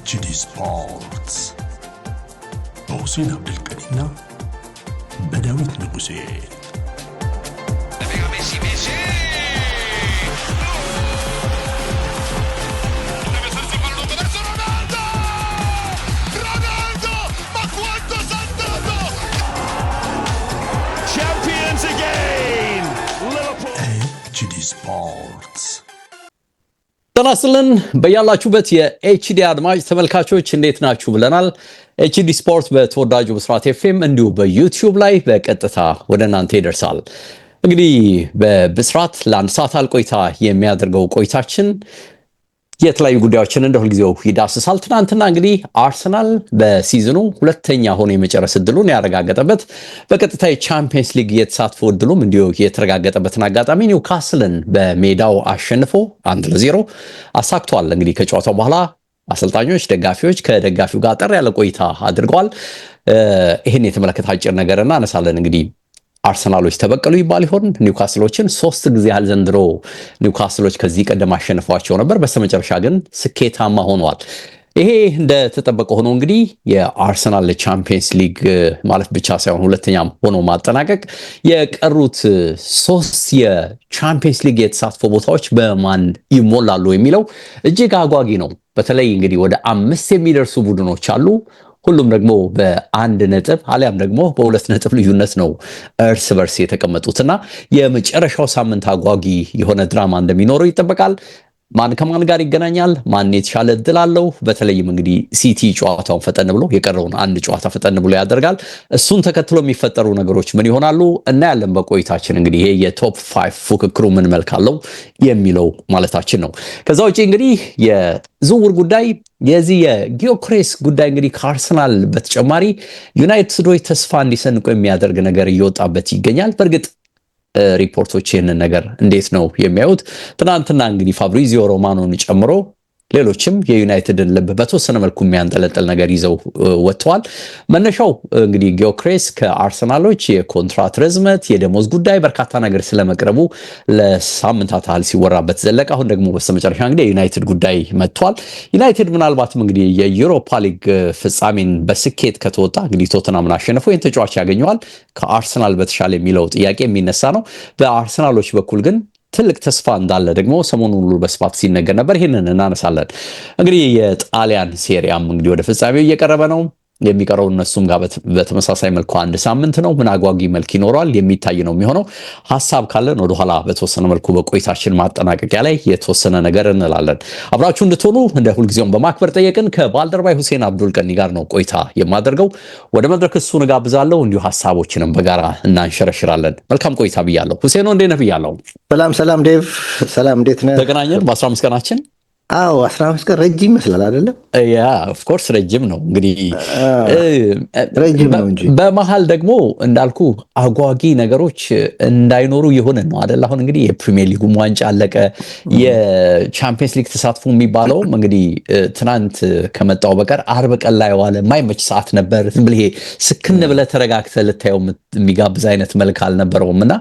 HD ስፖርትስ በሁሴን አብዱልቀኒና በዳዊት ንጉሴ HD ስፖርትስ ተናስልን በያላችሁበት የኤችዲ አድማጭ ተመልካቾች እንዴት ናችሁ ብለናል። ኤችዲ ስፖርት በተወዳጁ ብስራት ኤፍኤም እንዲሁ በዩቲዩብ ላይ በቀጥታ ወደ እናንተ ይደርሳል። እንግዲህ በብስራት ለአንድ ሰዓት ቆይታ የሚያደርገው ቆይታችን የተለያዩ ጉዳዮችን እንደ ሁልጊዜው ይዳስሳል። ትናንትና እንግዲህ አርሰናል በሲዝኑ ሁለተኛ ሆኖ የመጨረስ እድሉን ያረጋገጠበት በቀጥታ የቻምፒየንስ ሊግ የተሳትፎ እድሉም እንዲሁ የተረጋገጠበትን አጋጣሚ ኒውካስልን በሜዳው አሸንፎ 1-0 አሳክቷል። እንግዲህ ከጨዋታው በኋላ አሰልጣኞች፣ ደጋፊዎች ከደጋፊው ጋር አጠር ያለ ቆይታ አድርገዋል። ይህን የተመለከተ አጭር ነገር እናነሳለን። እንግዲህ አርሰናሎች ተበቀሉ ይባል ይሆን? ኒውካስሎችን 3 ጊዜ ያህል ዘንድሮ ኒውካስሎች ከዚህ ቀደም አሸንፏቸው ነበር። በስተመጨረሻ ግን ስኬታማ ሆነዋል። ይሄ እንደተጠበቀ ሆኖ እንግዲህ የአርሰናል ቻምፒየንስ ሊግ ማለፍ ብቻ ሳይሆን ሁለተኛም ሆኖ ማጠናቀቅ የቀሩት 3 የቻምፒየንስ ሊግ የተሳትፎ ቦታዎች በማን ይሞላሉ የሚለው እጅግ አጓጊ ነው። በተለይ እንግዲህ ወደ 5 የሚደርሱ ቡድኖች አሉ። ሁሉም ደግሞ በ1 ነጥብ አሊያም ደግሞ በ2 ነጥብ ልዩነት ነው እርስ በርስ የተቀመጡትና የመጨረሻው ሳምንት አጓጊ የሆነ ድራማ እንደሚኖረው ይጠበቃል። ማን ከማን ጋር ይገናኛል? ማን የተሻለ እድል አለው? በተለይም እንግዲህ ሲቲ ጨዋታውን ፈጠን ብሎ የቀረውን አንድ ጨዋታ ፈጠን ብሎ ያደርጋል። እሱን ተከትሎ የሚፈጠሩ ነገሮች ምን ይሆናሉ እናያለን በቆይታችን። እንግዲህ ይሄ የቶፕ 5 ፉክክሩ ምን መልክ አለው የሚለው ማለታችን ነው። ከዛ ውጪ እንግዲህ የዝውውር ጉዳይ የዚህ የጊዮክሬስ ጉዳይ እንግዲህ ከአርሰናል በተጨማሪ ዩናይትዶች ተስፋ እንዲሰንቁ የሚያደርግ ነገር እየወጣበት ይገኛል። በእርግጥ ሪፖርቶች ይህንን ነገር እንዴት ነው የሚያዩት? ትናንትና እንግዲህ ፋብሪዚዮ ሮማኖን ጨምሮ ሌሎችም የዩናይትድን ልብ በተወሰነ መልኩ የሚያንጠለጥል ነገር ይዘው ወጥተዋል። መነሻው እንግዲህ ጊዮክሬስ ከአርሰናሎች የኮንትራት ርዝመት፣ የደሞዝ ጉዳይ በርካታ ነገር ስለመቅረቡ ለሳምንታት ያህል ሲወራበት ዘለቀ። አሁን ደግሞ በስተመጨረሻ እንግዲህ የዩናይትድ ጉዳይ መጥቷል። ዩናይትድ ምናልባትም እንግዲህ የዩሮፓ ሊግ ፍጻሜን በስኬት ከተወጣ እንግዲህ ቶተናምን አሸንፎ ይህን ተጫዋች ያገኘዋል ከአርሰናል በተሻለ የሚለው ጥያቄ የሚነሳ ነው። በአርሰናሎች በኩል ግን ትልቅ ተስፋ እንዳለ ደግሞ ሰሞኑን ሁሉ በስፋት ሲነገር ነበር። ይህንን እናነሳለን። እንግዲህ የጣሊያን ሴሪያም እንግዲህ ወደ ፍጻሜው እየቀረበ ነው። የሚቀረው እነሱም ጋር በተመሳሳይ መልኩ 1 ሳምንት ነው። ምን አጓጊ መልክ ይኖረዋል የሚታይ ነው የሚሆነው። ሀሳብ ካለን ወደኋላ በተወሰነ መልኩ በቆይታችን ማጠናቀቂያ ላይ የተወሰነ ነገር እንላለን። አብራችሁ እንድትሆኑ እንደ ሁልጊዜውም በማክበር ጠየቅን። ከባልደረባይ ሁሴን አብዱልቀኒ ጋር ነው ቆይታ የማደርገው። ወደ መድረክ እሱን ጋብዛለሁ። እንዲሁ ሀሳቦችንም በጋራ እናንሸረሽራለን። መልካም ቆይታ ብያለሁ። ሁሴን እንዴት ነህ ብያለሁ። ሰላም ዴቭ፣ ሰላም እንዴት ነህ? ተገናኘን በ15 ቀናችን። አዎ 15 ቀን ረጅም ይመስላል አይደለም? ያ ኦፍ ኮርስ ረጅም ነው። እንግዲህ ረጅም ነው እንጂ በመሃል ደግሞ እንዳልኩ አጓጊ ነገሮች እንዳይኖሩ የሆነ ነው አይደል? አሁን እንግዲህ የፕሪሚየር ሊጉ ዋንጫ አለቀ። የቻምፒየንስ ሊግ ተሳትፎ የሚባለውም እንግዲህ ትናንት ከመጣው በቀር አርብ ቀን ላይ ዋለ የማይመች ሰዓት ነበር። ዝም ብለህ ስክን ብለህ ተረጋግተህ ልታየው የሚጋብዝ አይነት መልክ አልነበረውም እና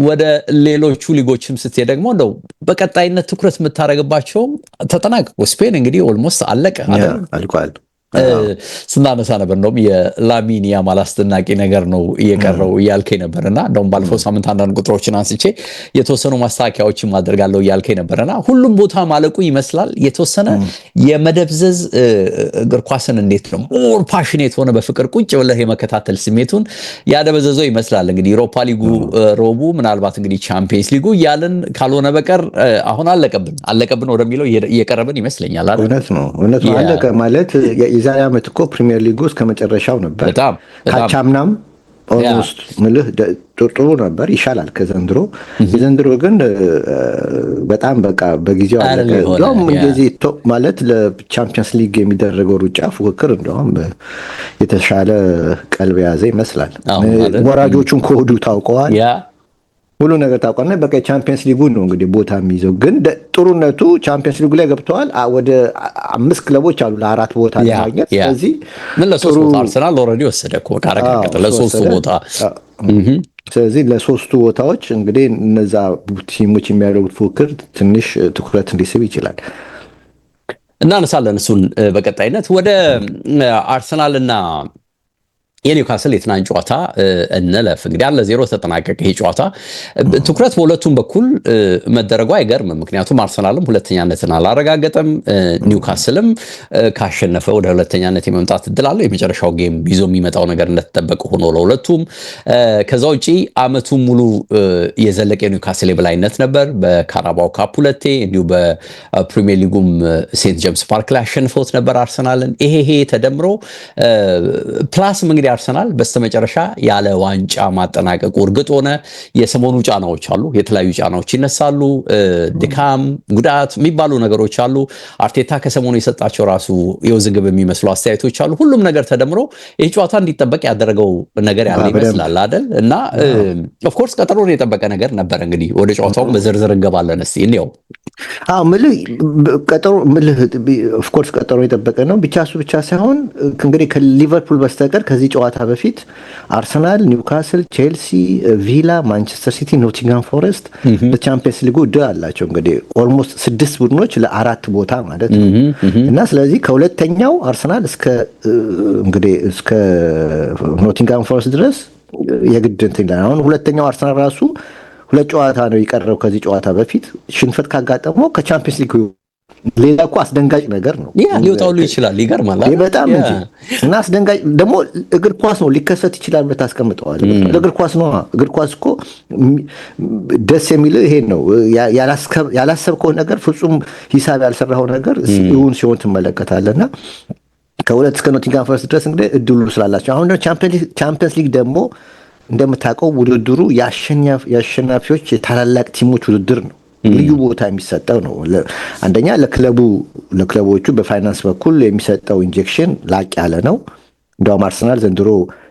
ወደ ሌሎቹ ሊጎችም ስትሄድ ደግሞ እንደው በቀጣይነት ትኩረት የምታደርገው ባቸው ተጠናቀቁ። ስፔን እንግዲህ ኦልሞስት አለቀ አይደል? አልቋል። ስናነሳ ነበር እንደውም የላሚን ያማል አስደናቂ ነገር ነው እየቀረው እያልከኝ ነበርና እንደውም ባለፈው ሳምንት አንዳንድ ቁጥሮችን አንስቼ የተወሰኑ ማስተካከያዎችን ማድረጋለሁ እያልከኝ ነበርና ሁሉም ቦታ ማለቁ ይመስላል። የተወሰነ የመደብዘዝ እግር ኳስን እንዴት ነው ሞር ፓሽኔት ሆነ በፍቅር ቁጭ ብለህ የመከታተል ስሜቱን ያደበዘዘው ይመስላል። እንግዲህ ዩሮፓ ሊጉ ሮቡ ምናልባት እንግዲህ ቻምፒየንስ ሊጉ እያልን ካልሆነ በቀር አሁን አለቀብን ወደሚለው እየቀረብን ይመስለኛል አይደል? እውነት ነው አለቀ ማለት የዛሬ ዓመት እኮ ፕሪሚየር ሊግ ውስጥ ከመጨረሻው ነበር። ካቻምናም ኦልሞስት ምልህ ጥሩ ነበር፣ ይሻላል ከዘንድሮ። የዘንድሮ ግን በጣም በቃ በጊዜው አለቀ። እንደውም እንደዚህ ቶፕ ማለት ለቻምፒየንስ ሊግ የሚደረገው ሩጫ ፉክክር እንደውም የተሻለ ቀልብ የያዘ ይመስላል። ወራጆቹን ከወዱ ታውቀዋል። ሁሉ ነገር ታውቃለህ። በቃ ቻምፒየንስ ሊጉ ነው እንግዲህ ቦታ የሚይዘው። ግን ጥሩነቱ ቻምፒየንስ ሊጉ ላይ ገብተዋል። ወደ 5 ክለቦች አሉ ለ4 ቦታ ለማግኘት። ስለዚህ ምን ለሶስት ቦታ አርሰናል ኦልሬዲ ወሰደ እኮ ካረጋገጠ ለሶስቱ ቦታ። ስለዚህ ለሶስቱ ቦታዎች እንግዲህ እነዛ ቲሞች የሚያደርጉት ፉክክር ትንሽ ትኩረት እንዲስብ ይችላል። እናነሳለን እሱን በቀጣይነት። ወደ አርሰናልና የኒውካስል የትናንት ጨዋታ እንለፍ። እንግዲህ 1-0 ተጠናቀቀ ይሄ ጨዋታ። ትኩረት በሁለቱም በኩል መደረጉ አይገርምም፣ ምክንያቱም አርሰናልም ሁለተኛነትን አላረጋገጠም፣ ኒውካስልም ካሸነፈ ወደ ሁለተኛነት የመምጣት እድል አለው። የመጨረሻው ጌም ይዞ የሚመጣው ነገር እንደተጠበቀ ሆኖ ለሁለቱም። ከዛ ውጪ አመቱን ሙሉ የዘለቀ የኒውካስል የበላይነት ነበር። በካራባው ካፕ ሁለቴ፣ እንዲሁ በፕሪሚየር ሊጉም ሴንት ጄምስ ፓርክ ላይ አሸንፈውት ነበር አርሰናልን። ይሄ ተደምሮ ፕላስም እንግዲህ አርሰናል በስተመጨረሻ ያለ ዋንጫ ማጠናቀቁ እርግጥ ሆነ። የሰሞኑ ጫናዎች አሉ፣ የተለያዩ ጫናዎች ይነሳሉ፣ ድካም፣ ጉዳት የሚባሉ ነገሮች አሉ። አርቴታ ከሰሞኑ የሰጣቸው ራሱ የውዝግብ የሚመስሉ አስተያየቶች አሉ። ሁሉም ነገር ተደምሮ ይህ ጨዋታ እንዲጠበቅ ያደረገው ነገር ያለ ይመስላል አይደል? እና ኦፍ ኮርስ ቀጠሮን የጠበቀ ነገር ነበር። እንግዲህ ወደ ጨዋታው በዝርዝር እንገባለን። እስቲ እንየው። ኦፍ ኮርስ ቀጠሮ የጠበቀ ነው። እሱ ብቻ ሳይሆን እንግዲህ ከሊቨርፑል በስተቀር ከዚህ ጨዋታ በፊት አርሰናል፣ ኒውካስል፣ ቼልሲ፣ ቪላ፣ ማንቸስተር ሲቲ፣ ኖቲንጋም ፎረስት በቻምፒየንስ ሊጉ ድል አላቸው። እንግዲህ ኦልሞስት 6 ቡድኖች ለ4 ቦታ ማለት ነው እና ስለዚህ ከሁለተኛው አርሰናል እስከ ኖቲንጋም ፎረስት ድረስ የግድ እንትን ይላል። አሁን ሁለተኛው አርሰናል ራሱ 2 ጨዋታ ነው የቀረው ከዚህ ጨዋታ በፊት ሽንፈት ካጋጠመው ከቻምፒየንስ ሊጉ ሌላ እኮ አስደንጋጭ ነገር ነው። ሊወጣው ይችላል። ይገርማል በጣም እንጂ እና አስደንጋጭ ደግሞ እግር ኳስ ነው፣ ሊከሰት ይችላል ብለህ ታስቀምጠዋል። እግር ኳስ ነው። እግር ኳስ እኮ ደስ የሚል ይሄ ነው። ያላሰብከው ነገር ፍጹም ሂሳብ ያልሰራኸው ነገር እውን ሲሆን ትመለከታለና ከሁለት እስከ ኖቲንጋም ፎረስት ድረስ እንግዲህ እድሉ ስላላቸው አሁን ቻምፒየንስ ሊግ ደግሞ እንደምታውቀው ውድድሩ የአሸናፊዎች የታላላቅ ቲሞች ውድድር ነው። ልዩ ቦታ የሚሰጠው ነው። አንደኛ ለክለቦቹ በፋይናንስ በኩል የሚሰጠው ኢንጀክሽን ላቅ ያለ ነው። እንደውም አርሰናል ዘንድሮ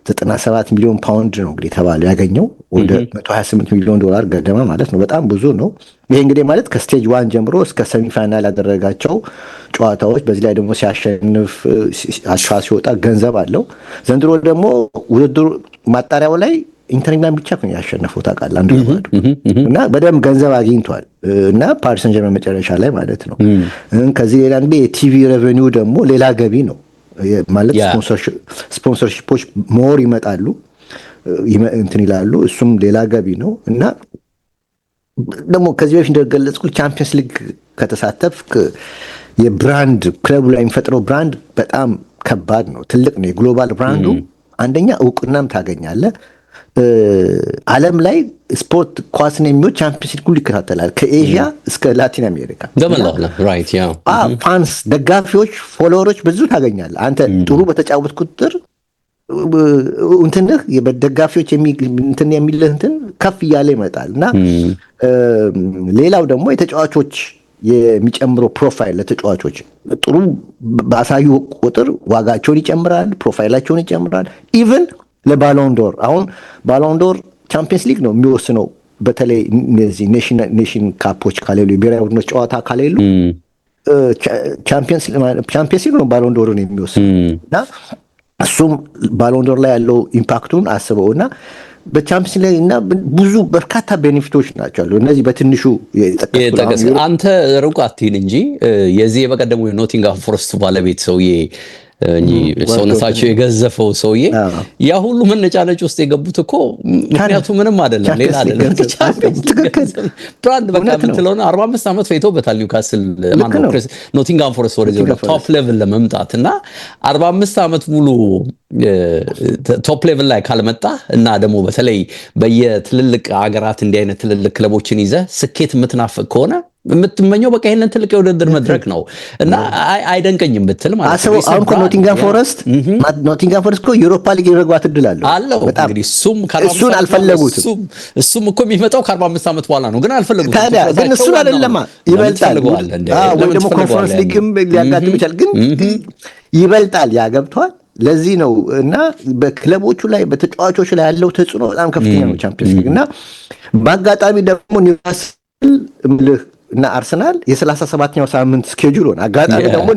97 ሚሊዮን ፓውንድ ነው እንግዲህ ተባለው ያገኘው ወደ 128 ሚሊዮን ዶላር ገደማ ማለት ነው። በጣም ብዙ ነው። ይሄ እንግዲህ ማለት ከስቴጅ 1 ጀምሮ እስከ ሰሚፋይናል ያደረጋቸው ጨዋታዎች፣ በዚህ ላይ ደግሞ ሲያሸንፍ ሲወጣ ገንዘብ አለው። ዘንድሮ ደግሞ ውድድሩ ማጣሪያው ላይ ኢንተር ሚላን ብቻ ነው ያሸነፈው ታውቃለህ፣ አንዱ እና በደንብ ገንዘብ አግኝቷል እና ፓሪስ ሰን ጀርመን መጨረሻ ላይ ማለት ነው። ከዚህ ሌላ እንግዲህ የቲቪ ሬቨኒው ደግሞ ሌላ ገቢ ነው ማለት ስፖንሰርሺፖች ሞር ይመጣሉ እንትን ይላሉ፣ እሱም ሌላ ገቢ ነው እና ደግሞ ከዚህ በፊት እንደገለጽኩት ቻምፒየንስ ሊግ ከተሳተፍክ የብራንድ ክለቡ ላይ የሚፈጥረው ብራንድ በጣም ከባድ ነው፣ ትልቅ ነው የግሎባል ብራንዱ። አንደኛ እውቅናም ታገኛለህ። ዓለም ላይ ስፖርት ኳስን የሚወድ ቻምፒየንስ ሊግ ይከታተላል ከኤዥያ እስከ ላቲን አሜሪካ። ፋንስ፣ ደጋፊዎች፣ ፎሎወሮች ብዙ ታገኛለህ። አንተ ጥሩ በተጫወት ቁጥር እንትንህ በደጋፊዎች እንትን የሚልህ እንትን ከፍ እያለ ይመጣል እና ሌላው ደግሞ የተጫዋቾች የሚጨምረው ፕሮፋይል ለተጫዋቾች ጥሩ ባሳዩ ቁጥር ዋጋቸውን ይጨምራል፣ ፕሮፋይላቸውን ይጨምራል። ኢቭን ለባሎንዶር አሁን ባሎንዶር ቻምፒየንስ ሊግ ነው የሚወስነው። በተለይ እነዚህ ኔሽን ካፖች ካሌሉ የብሔራዊ ቡድኖች ጨዋታ ካሌሉ ቻምፒየንስ ሊግ ነው ባሎንዶርን የሚወስነው እና እሱም ባሎንዶር ላይ ያለው ኢምፓክቱን አስበው እና በቻምፒየንስ ሊግ እና ብዙ በርካታ ቤኔፊቶች ናቸው አሉ። እነዚህ በትንሹ የጠቀስኩት አንተ ሩቅ አትሂድ እንጂ የዚህ በቀደሙ የኖቲንጋም ፎረስት ባለቤት ሰውዬ ሰውነታቸው የገዘፈው ሰውዬ ያ ሁሉ መነጫነጭ ውስጥ የገቡት እኮ ምክንያቱ ምንም አይደለም፣ ሌላ አይደለም። ብራንድ በቃ የምትለውን 45 ዓመት ፈይቶበታል ኒውካስል ኖቲንጋም ፎረስት ወደ ቶፕ ሌቭል ለመምጣት እና 45 ዓመት ሙሉ ቶፕ ሌቭል ላይ ካልመጣ እና ደግሞ በተለይ በየትልልቅ ሀገራት እንዲህ አይነት ትልልቅ ክለቦችን ይዘህ ስኬት የምትናፍቅ ከሆነ የምትመኘው በቃ ይሄንን ትልቅ የውድድር መድረክ ነው እና አይደንቀኝም ብትል ማለት ነው። አሁን ኖቲንጋም ፎረስት እኮ ዩሮፓ ሊግ የመግባት እድል አለው። እንግዲህ እሱን አልፈለጉትም። እሱም እኮ የሚመጣው ከ45 ዓመት በኋላ ነው፣ ግን አልፈለጉትም። ታዲያ ግን እሱን አይደለማ ይበልጣል፣ ወይ ደግሞ ኮንፈረንስ ሊግም ሊያጋጥም ይችላል፣ ግን ይበልጣል። ያገብቷል። ለዚህ ነው እና በክለቦቹ ላይ በተጫዋቾች ላይ ያለው ተጽዕኖ በጣም ከፍተኛ ነው ቻምፒየንስ ሊግ እና በአጋጣሚ ደግሞ ኒውካስል ምልህ እና አርሰናል የ37ኛው ሳምንት ስኬጁል ሆነ። አጋጣሚ ደግሞ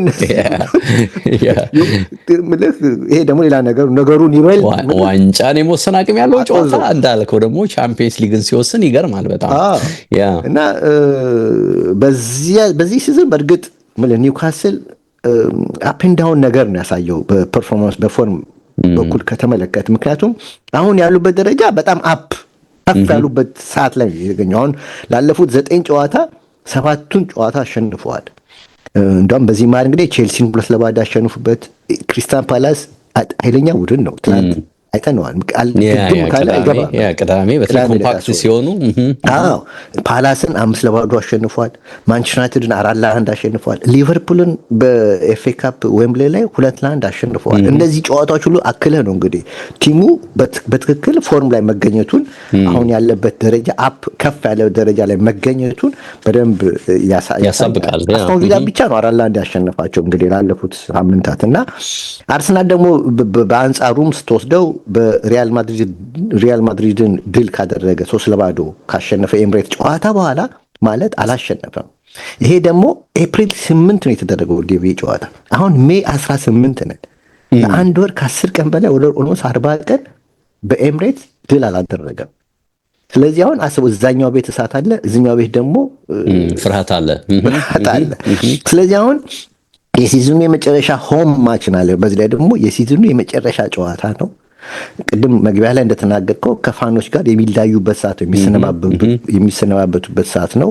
ይሄ ደግሞ ሌላ ነገሩን ይበል ዋንጫን የመወሰን አቅም ያለው ጨዋታ እንዳልከው ደግሞ ቻምፒየንስ ሊግን ሲወስን ይገርማል በጣም እና በዚህ ሲዝን በእርግጥ ኒውካስል አፕ ኤንድ ዳውን ነገር ነው ያሳየው በፐርፎርማንስ በፎርም በኩል ከተመለከት። ምክንያቱም አሁን ያሉበት ደረጃ በጣም ከፍ ያሉበት ሰዓት ላይ የተገኘው። አሁን ላለፉት 9 ጨዋታ 7ቱን ጨዋታ አሸንፈዋል። እንደውም በዚህ መሀል እንግዲህ ቼልሲን 2-0 ያሸንፉበት፣ ክሪስታል ፓላስ ኃይለኛ ቡድን ነው ትናንት አይተነዋል። ቅዳሜ በጣም ኮምፓክት ሲሆኑ ፓላስን 5-0 አሸንፏል። ማንቸስተር ዩናይትድን 4-1 አሸንፏል። ሊቨርፑልን በኤፍኤ ካፕ ዌምብሌ ላይ 2-1 አሸንፈዋል። እነዚህ ጨዋታዎች ሁሉ አክለህ ነው እንግዲህ ቲሙ በትክክል ፎርም ላይ መገኘቱን አሁን ያለበት ደረጃ ከፍ ያለ ደረጃ ላይ መገኘቱን በደንብ ያሳብቃል። አስቶን ቪላ ብቻ ነው 4-1 ያሸነፋቸው እንግዲህ ላለፉት ሳምንታት እና አርሰናል ደግሞ በአንጻሩም ስትወስደው በሪያል ማድሪድን ድል ካደረገ 3-0 ካሸነፈ ኤምሬት ጨዋታ በኋላ ማለት አላሸነፈም። ይሄ ደግሞ ኤፕሪል 8 ነው የተደረገው ዴቪ ጨዋታ። አሁን ሜይ 18 ነን። ለአንድ ወር ከ10 ቀን በላይ ወደ ኦልሞስት 40 ቀን በኤምሬት ድል አላደረገም። ስለዚህ አሁን አስበው፣ እዛኛው ቤት እሳት አለ፣ እዚኛው ቤት ደግሞ ፍርሃት አለ። ስለዚህ አሁን የሲዝኑ የመጨረሻ ሆም ማች አለ። በዚህ ላይ ደግሞ የሲዝኑ የመጨረሻ ጨዋታ ነው። ቅድም መግቢያ ላይ እንደተናገርከው ከፋኖች ጋር የሚለያዩበት ሰዓት ነው፣ የሚሰነባበቱበት ሰዓት ነው።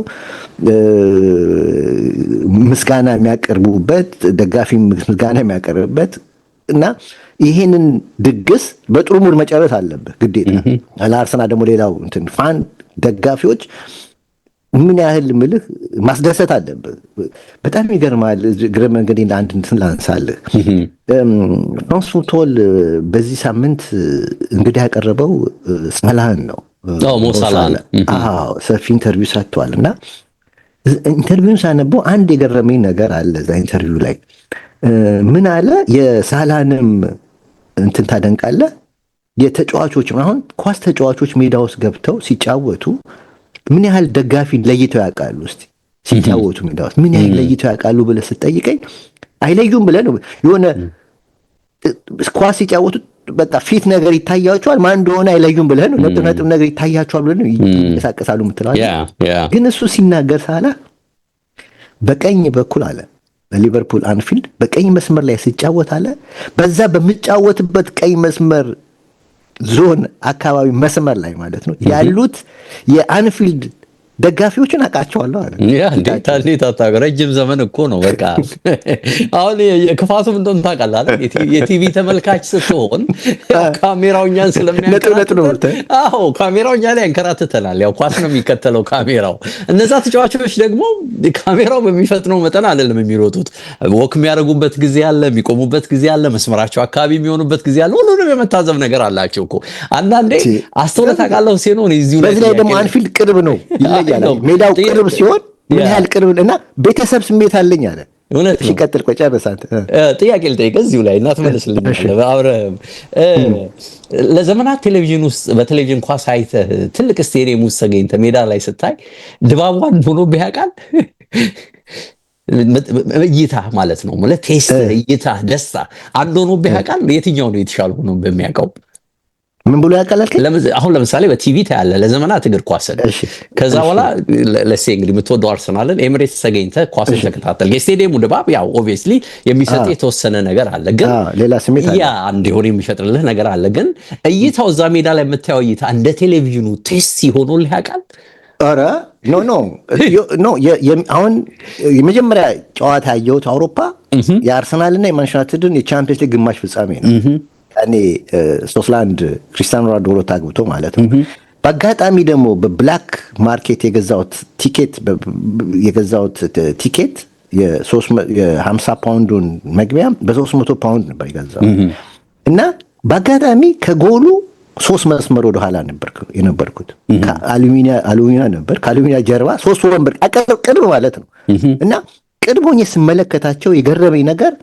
ምስጋና የሚያቀርቡበት፣ ደጋፊ ምስጋና የሚያቀርብበት እና ይሄንን ድግስ በጥሩ ሙድ መጨረስ አለብህ ግዴታ። ለአርሰናል ደግሞ ሌላው ፋን ደጋፊዎች ምን ያህል ምልህ ማስደሰት አለብህ። በጣም ይገርማል። እግረ መንገዴ አንድ እንትን ላንሳልህ። ፍራንስ ፉትቦል በዚህ ሳምንት እንግዲህ ያቀረበው ሳላህን ነው። ሰፊ ኢንተርቪው ሰጥቷል እና ኢንተርቪውን ሳነበው አንድ የገረመኝ ነገር አለ። እዛ ኢንተርቪው ላይ ምን አለ? የሳላህንም እንትን ታደንቃለህ። የተጫዋቾችም አሁን ኳስ ተጫዋቾች ሜዳ ውስጥ ገብተው ሲጫወቱ ምን ያህል ደጋፊ ለይተው ያውቃሉ? እስቲ ሲጫወቱ ሜዳ ውስጥ ምን ያህል ለይተው ያውቃሉ ብለህ ስትጠይቀኝ አይለዩም ብለህ ነው። የሆነ ኳስ ሲጫወቱ በቃ ፊት ነገር ይታያቸዋል፣ ማን እንደሆነ አይለዩም ብለህ ነው። ነጥብ ነገር ይታያቸዋል ብለህ ነው ይንቀሳቀሳሉ የምትለው። ግን እሱ ሲናገር ሳላ በቀኝ በኩል አለ በሊቨርፑል አንፊልድ በቀኝ መስመር ላይ ሲጫወት አለ በዛ በሚጫወትበት ቀኝ መስመር ዞን አካባቢ መስመር ላይ ማለት ነው ያሉት የአንፊልድ ደጋፊዎችን አውቃቸዋለሁ አለ። እንዴት አታውቅም? ረጅም ዘመን እኮ ነው። በቃ አሁን የክፋቱም እንደሆነ ታውቃለህ። የቲቪ ተመልካች ስትሆን ካሜራው እኛን ስለሚያንከራትተን፣ ካሜራው እኛ ላይ ያንከራትተናል። ያው ኳስ ነው የሚከተለው ካሜራው። እነዛ ተጫዋቾች ደግሞ ካሜራው በሚፈጥነው መጠን አይደለም የሚሮጡት። ወክ የሚያደርጉበት ጊዜ አለ፣ የሚቆሙበት ጊዜ አለ፣ መስመራቸው አካባቢ የሚሆኑበት ጊዜ አለ። ሁሉንም የመታዘብ ነገር አላቸው እኮ። አንዳንዴ አስተውለህ ታውቃለህ ሲሆን እዚሁ ላይ በዚህ ላይ ደግሞ አንፊልድ ቅርብ ነው ሜዳው ቅርብ ሲሆን ምን ያህል ቅርብ እና ቤተሰብ ስሜት አለኝ አለ። እሺ ቀጥል። ቆይ ጨርስ አንተ። ጥያቄ ልጠይቅህ እዚሁ ላይ እና ትመልስልኛለህ። አብረህም ለዘመናት ቴሌቪዥን ውስጥ በቴሌቪዥን ኳስ አይተህ ትልቅ ስቴዲየም ውስጥ ተገኝተህ ሜዳ ላይ ስታይ ድባቧን ሆኖብህ ያውቃል? እይታ ማለት ነው ማለት ቴስት፣ እይታ፣ ደስታ አንድ ሆኖብህ ያውቃል? የትኛው ነው የተሻለ ሆኖ በሚያውቀው? ምን ብሎ ያቀላል? አሁን ለምሳሌ በቲቪ ታያለህ ለዘመናት እግር ኳስን። ከዛ በኋላ ለሴ እንግዲህ የምትወደው አርሰናልን ኤሚሬትስ ተገኝተህ ኳስን ተከታተል። የስቴዲየሙ ድባብ ያው ኦብቪየስሊ የሚሰጥ የተወሰነ ነገር አለ፣ ግን ሌላ ስሜት አለ። ያ እንዲሆን የሚፈጥርልህ ነገር አለ። ግን እይታው እዛ ሜዳ ላይ የምታየው እይታ እንደ ቴሌቪዥኑ ቴስት ሆኖልህ ያውቃል? ኧረ ኖ አሁን የመጀመሪያ ጨዋታ ያየሁት አውሮፓ የአርሰናልና የማንቸስተር ዩናይትድን የቻምፒየንስ ሊግ ግማሽ ፍጻሜ ነው። እኔ 3-1 ክሪስቲያኖ ሮናልዶ አግብቶ ማለት ነው። በአጋጣሚ ደግሞ በብላክ ማርኬት የገዛሁት ቲኬት የ50 ፓውንዱን መግቢያ በ300 ፓውንድ ነበር የገዛሁት እና በአጋጣሚ ከጎሉ 3 መስመር ወደ ኋላ የነበርኩት አሉሚኒያ ነበር። ከአሉሚኒያ ጀርባ 3 ወንበር ቅርብ ማለት ነው እና ቅርብ ሆኜ ስመለከታቸው የገረመኝ ነገር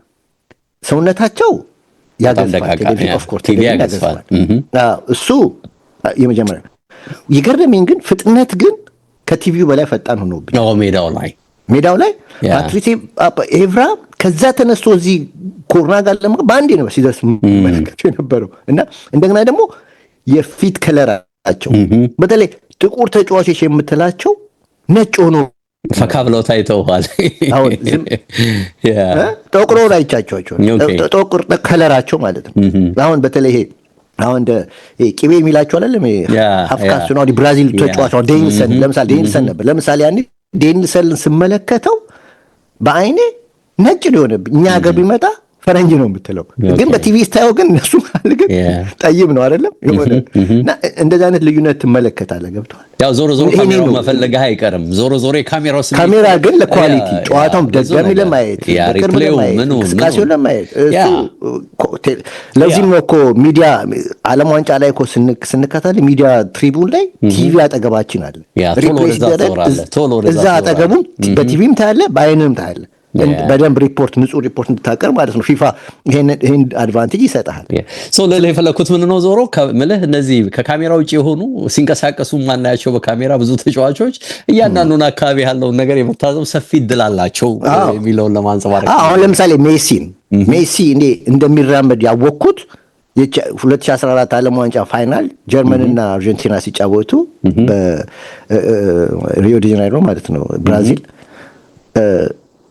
ሰውነታቸው ያገዝፋል። እሱ የመጀመሪያ የገረመኝ ግን ፍጥነት ግን ከቲቪው በላይ ፈጣን ሆኖብኝ ሜዳው ላይ ፓትሪስ ኤቭራ ከዛ ተነስቶ እዚህ ኮርና ጋር በአንዴ ነው ሲደርስ መለከቸው የነበረው እና እንደገና ደግሞ የፊት ከለራቸው በተለይ ጥቁር ተጫዋቾች የምትላቸው ነጭ ሆኖ ፈካ ብለው ታይተዋል። አሁን ጠቁሮ ላይቻቸው ጠቁር ከለራቸው ማለት ነው። አሁን በተለይ አሁን እንደ ቂቤ የሚላቸው አይደለም አፍካሱ ነው። ብራዚል ተጫዋች ነው ዴኒሰን። ለምሳሌ ዴኒሰን ነበር። ለምሳሌ ያኔ ዴኒሰንን ስመለከተው በአይኔ ነጭ ሊሆንብኝ እኛ ሀገር ቢመጣ ፈረንጅ ነው የምትለው፣ ግን በቲቪ ስታየው ግን እነሱ ማለት ግን ጠይብ ነው አይደለም የሆነ እና እንደዚህ አይነት ልዩነት ትመለከታለህ። ገብቶሃል? ያው ዞሮ ካሜራው መፈለግህ አይቀርም። ዞሮ ካሜራው ካሜራ ግን ለኳሊቲ ጨዋታውን ደጋሚ ለማየት ሪፕሌው ምኑ ስቃሴው ለማየት ለዚህም ነው እኮ ሚዲያ ዓለም ዋንጫ ላይ እኮ ስንከታተል ሚዲያ ትሪቡን ላይ ቲቪ አጠገባችን አለ። ሪፕሌይ እዛ አጠገቡም በቲቪም ታያለህ፣ በአይንም ታያለህ። በደንብ ሪፖርት ንጹህ ሪፖርት እንድታቀርብ ማለት ነው። ፊፋ ይሄን አድቫንቴጅ ይሰጣል። ለሌላ የፈለኩት ምን ነው ዞሮ ምልህ እነዚህ ከካሜራ ውጭ የሆኑ ሲንቀሳቀሱ ማናያቸው በካሜራ ብዙ ተጫዋቾች እያንዳንዱን አካባቢ ያለውን ነገር የመታዘብ ሰፊ እድል አላቸው የሚለውን ለማንጸባረቅ አሁን ለምሳሌ ሜሲ እንዴ እንደሚራመድ ያወቅኩት 2014 ዓለም ዋንጫ ፋይናል ጀርመንና አርጀንቲና ሲጫወቱ በሪዮ ዲ ጃኔይሮ ማለት ነው ብራዚል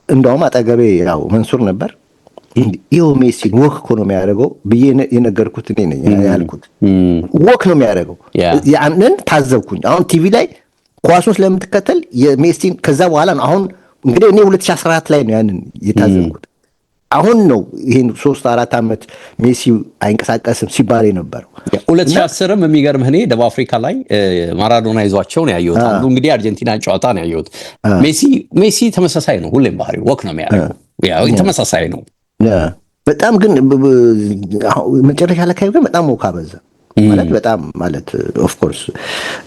እንደውም አጠገቤ ያው መንሱር ነበር። ይኸው ሜሲን ወክ እኮ ነው የሚያደርገው ብዬ የነገርኩት እኔ ነኝ ያልኩት። ወክ ነው የሚያደርገው ያንን ታዘብኩኝ። አሁን ቲቪ ላይ ኳሱን ስለምትከተል የሜሲን ከዛ በኋላ ነው አሁን እንግዲህ እኔ 2014 ላይ ነው ያንን የታዘብኩት። አሁን ነው ይሄን 3-4 ዓመት ሜሲ አይንቀሳቀስም ሲባል የነበረው። 2010ም የሚገርምህ እኔ ደቡብ አፍሪካ ላይ ማራዶና ይዟቸው ነው ያየሁት። አንዱ እንግዲህ አርጀንቲና ጨዋታ ነው ያየሁት። ሜሲ ተመሳሳይ ነው፣ ሁሌም ባህሪው ወክ ነው የሚያደርገው። ያው ተመሳሳይ ነው በጣም ግን መጨረሻ ላይ ግን በጣም ወካ በዛ ማለት በጣም ማለት ኦፍ ኮርስ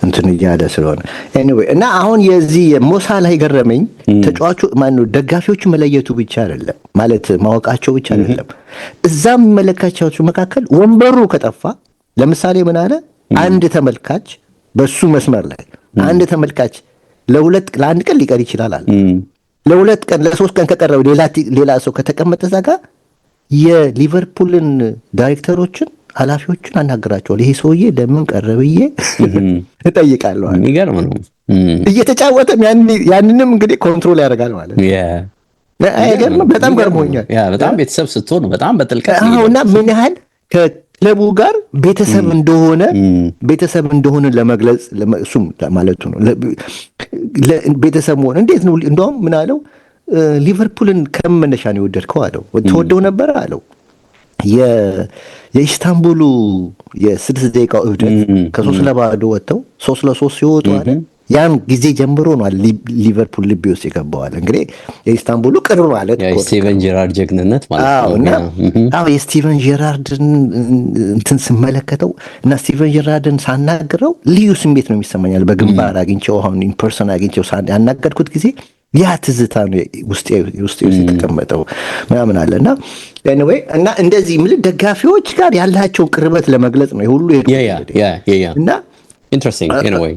እንትን እያለ ስለሆነ ኤኒዌይ እና አሁን የዚህ ሞሳ ላይ ገረመኝ ተጫዋቹ ማነው ደጋፊዎቹ መለየቱ ብቻ አይደለም ማለት ማወቃቸው ብቻ አይደለም። እዛም መለካቻቸው መካከል ወንበሩ ከጠፋ ለምሳሌ ምን አለ አንድ ተመልካች በሱ መስመር ላይ አንድ ተመልካች ለአንድ ቀን ሊቀር ይችላል አለ። ለሁለት ቀን ለሶስት ቀን ከቀረው ሌላ ሰው ከተቀመጠ እዛ ጋር የሊቨርፑልን ዳይሬክተሮችን ኃላፊዎችን አናገራቸዋል። ይሄ ሰውዬ ለምን ቀረብዬ እጠይቃለሁ። የሚገርም ነው። እየተጫወተም ያንንም እንግዲህ ኮንትሮል ያደርጋል ማለት ነው። አይገርም? በጣም ገርሞኛል። በጣም ቤተሰብ ስትሆን በጣም በጥልቀት እና ምን ያህል ከክለቡ ጋር ቤተሰብ እንደሆነ ለመግለጽ እሱም ማለቱ ነው። ቤተሰብ መሆን እንዴት ነው? እንደውም ምን አለው ሊቨርፑልን ከመነሻ ነው የወደድከው አለው። ተወደው ነበር አለው። የኢስታንቡሉ የ6 ደቂቃው እብደት ከ3-0 ወጥተው 3-3 ሲወጡ አለ ያን ጊዜ ጀምሮ ነው ሊቨርፑል ልብ ውስጥ የገባዋል። እንግዲህ የኢስታንቡሉ ቅርብ ማለት የስቲቨን ጄራርድ ጀግንነት ማለት ነው። የስቲቨን ጄራርድን እንትን ስመለከተው እና ስቲቨን ጄራርድን ሳናግረው ልዩ ስሜት ነው የሚሰማኛል። በግንባር አግኝቼው አሁን ኢንፐርሰን አግኝቼው ያናገርኩት ጊዜ ያ ትዝታ ነው ውስጤ የተቀመጠው ምናምን አለ እና ኤኒዌይ እና እንደዚህ ምን ደጋፊዎች ጋር ያላቸው ቅርበት ለመግለጽ ነው ሁሉ እና ኢንትረስቲንግ ኤኒዌይ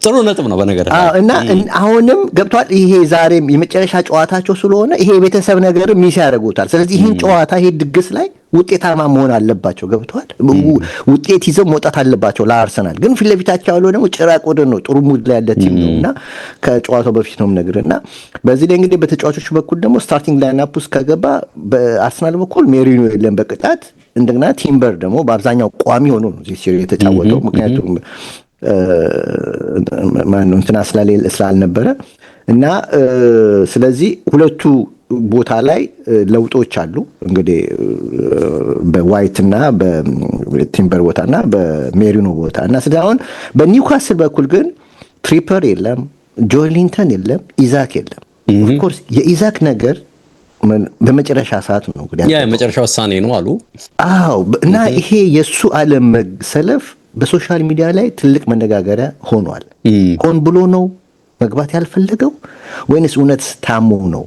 ጥሩ ነጥብ ነው በነገር እና አሁንም ገብቷል። ይሄ ዛሬም የመጨረሻ ጨዋታቸው ስለሆነ ይሄ ቤተሰብ ነገር ሚስ ያደርጉታል። ስለዚህ ይህን ጨዋታ ይሄ ድግስ ላይ ውጤታማ መሆን አለባቸው። ገብቷል። ውጤት ይዘው መውጣት አለባቸው። ለአርሰናል ግን ፊት ለፊታቸው ያለው ደግሞ ጭራቅ ወደ ነው ጥሩ ሙድ ላይ ያለ ቲም ነውና ከጨዋታው በፊት ነው የምነግርህና በዚህ ላይ እንግዲህ በተጫዋቾች በኩል ደግሞ ስታርቲንግ ላይንአፕ ውስጥ ከገባ በአርሰናል በኩል ሜሪኖ የለም በቅጣት እንደገና ቲምበር ደግሞ በአብዛኛው ቋሚ ሆኖ ነው እዚህ ሲሪ የተጫወተው ምክንያቱም ማነው እንትና ስላልነበረ እና ስለዚህ ሁለቱ ቦታ ላይ ለውጦች አሉ እንግዲህ በዋይት እና በቲምበር ቦታና በሜሪኖ ቦታ እና ስለዚህ አሁን በኒውካስል በኩል ግን ትሪፐር የለም፣ ጆሊንተን የለም፣ ኢዛክ የለም። ኦፍ ኮርስ የኢዛክ ነገር በመጨረሻ ሰዓት ነው እንግዲህ የመጨረሻ ውሳኔ ነው አሉ። አዎ እና ይሄ የሱ አለም መሰለፍ በሶሻል ሚዲያ ላይ ትልቅ መነጋገሪያ ሆኗል። ሆን ብሎ ነው መግባት ያልፈለገው ወይንስ እውነት ታሞ ነው?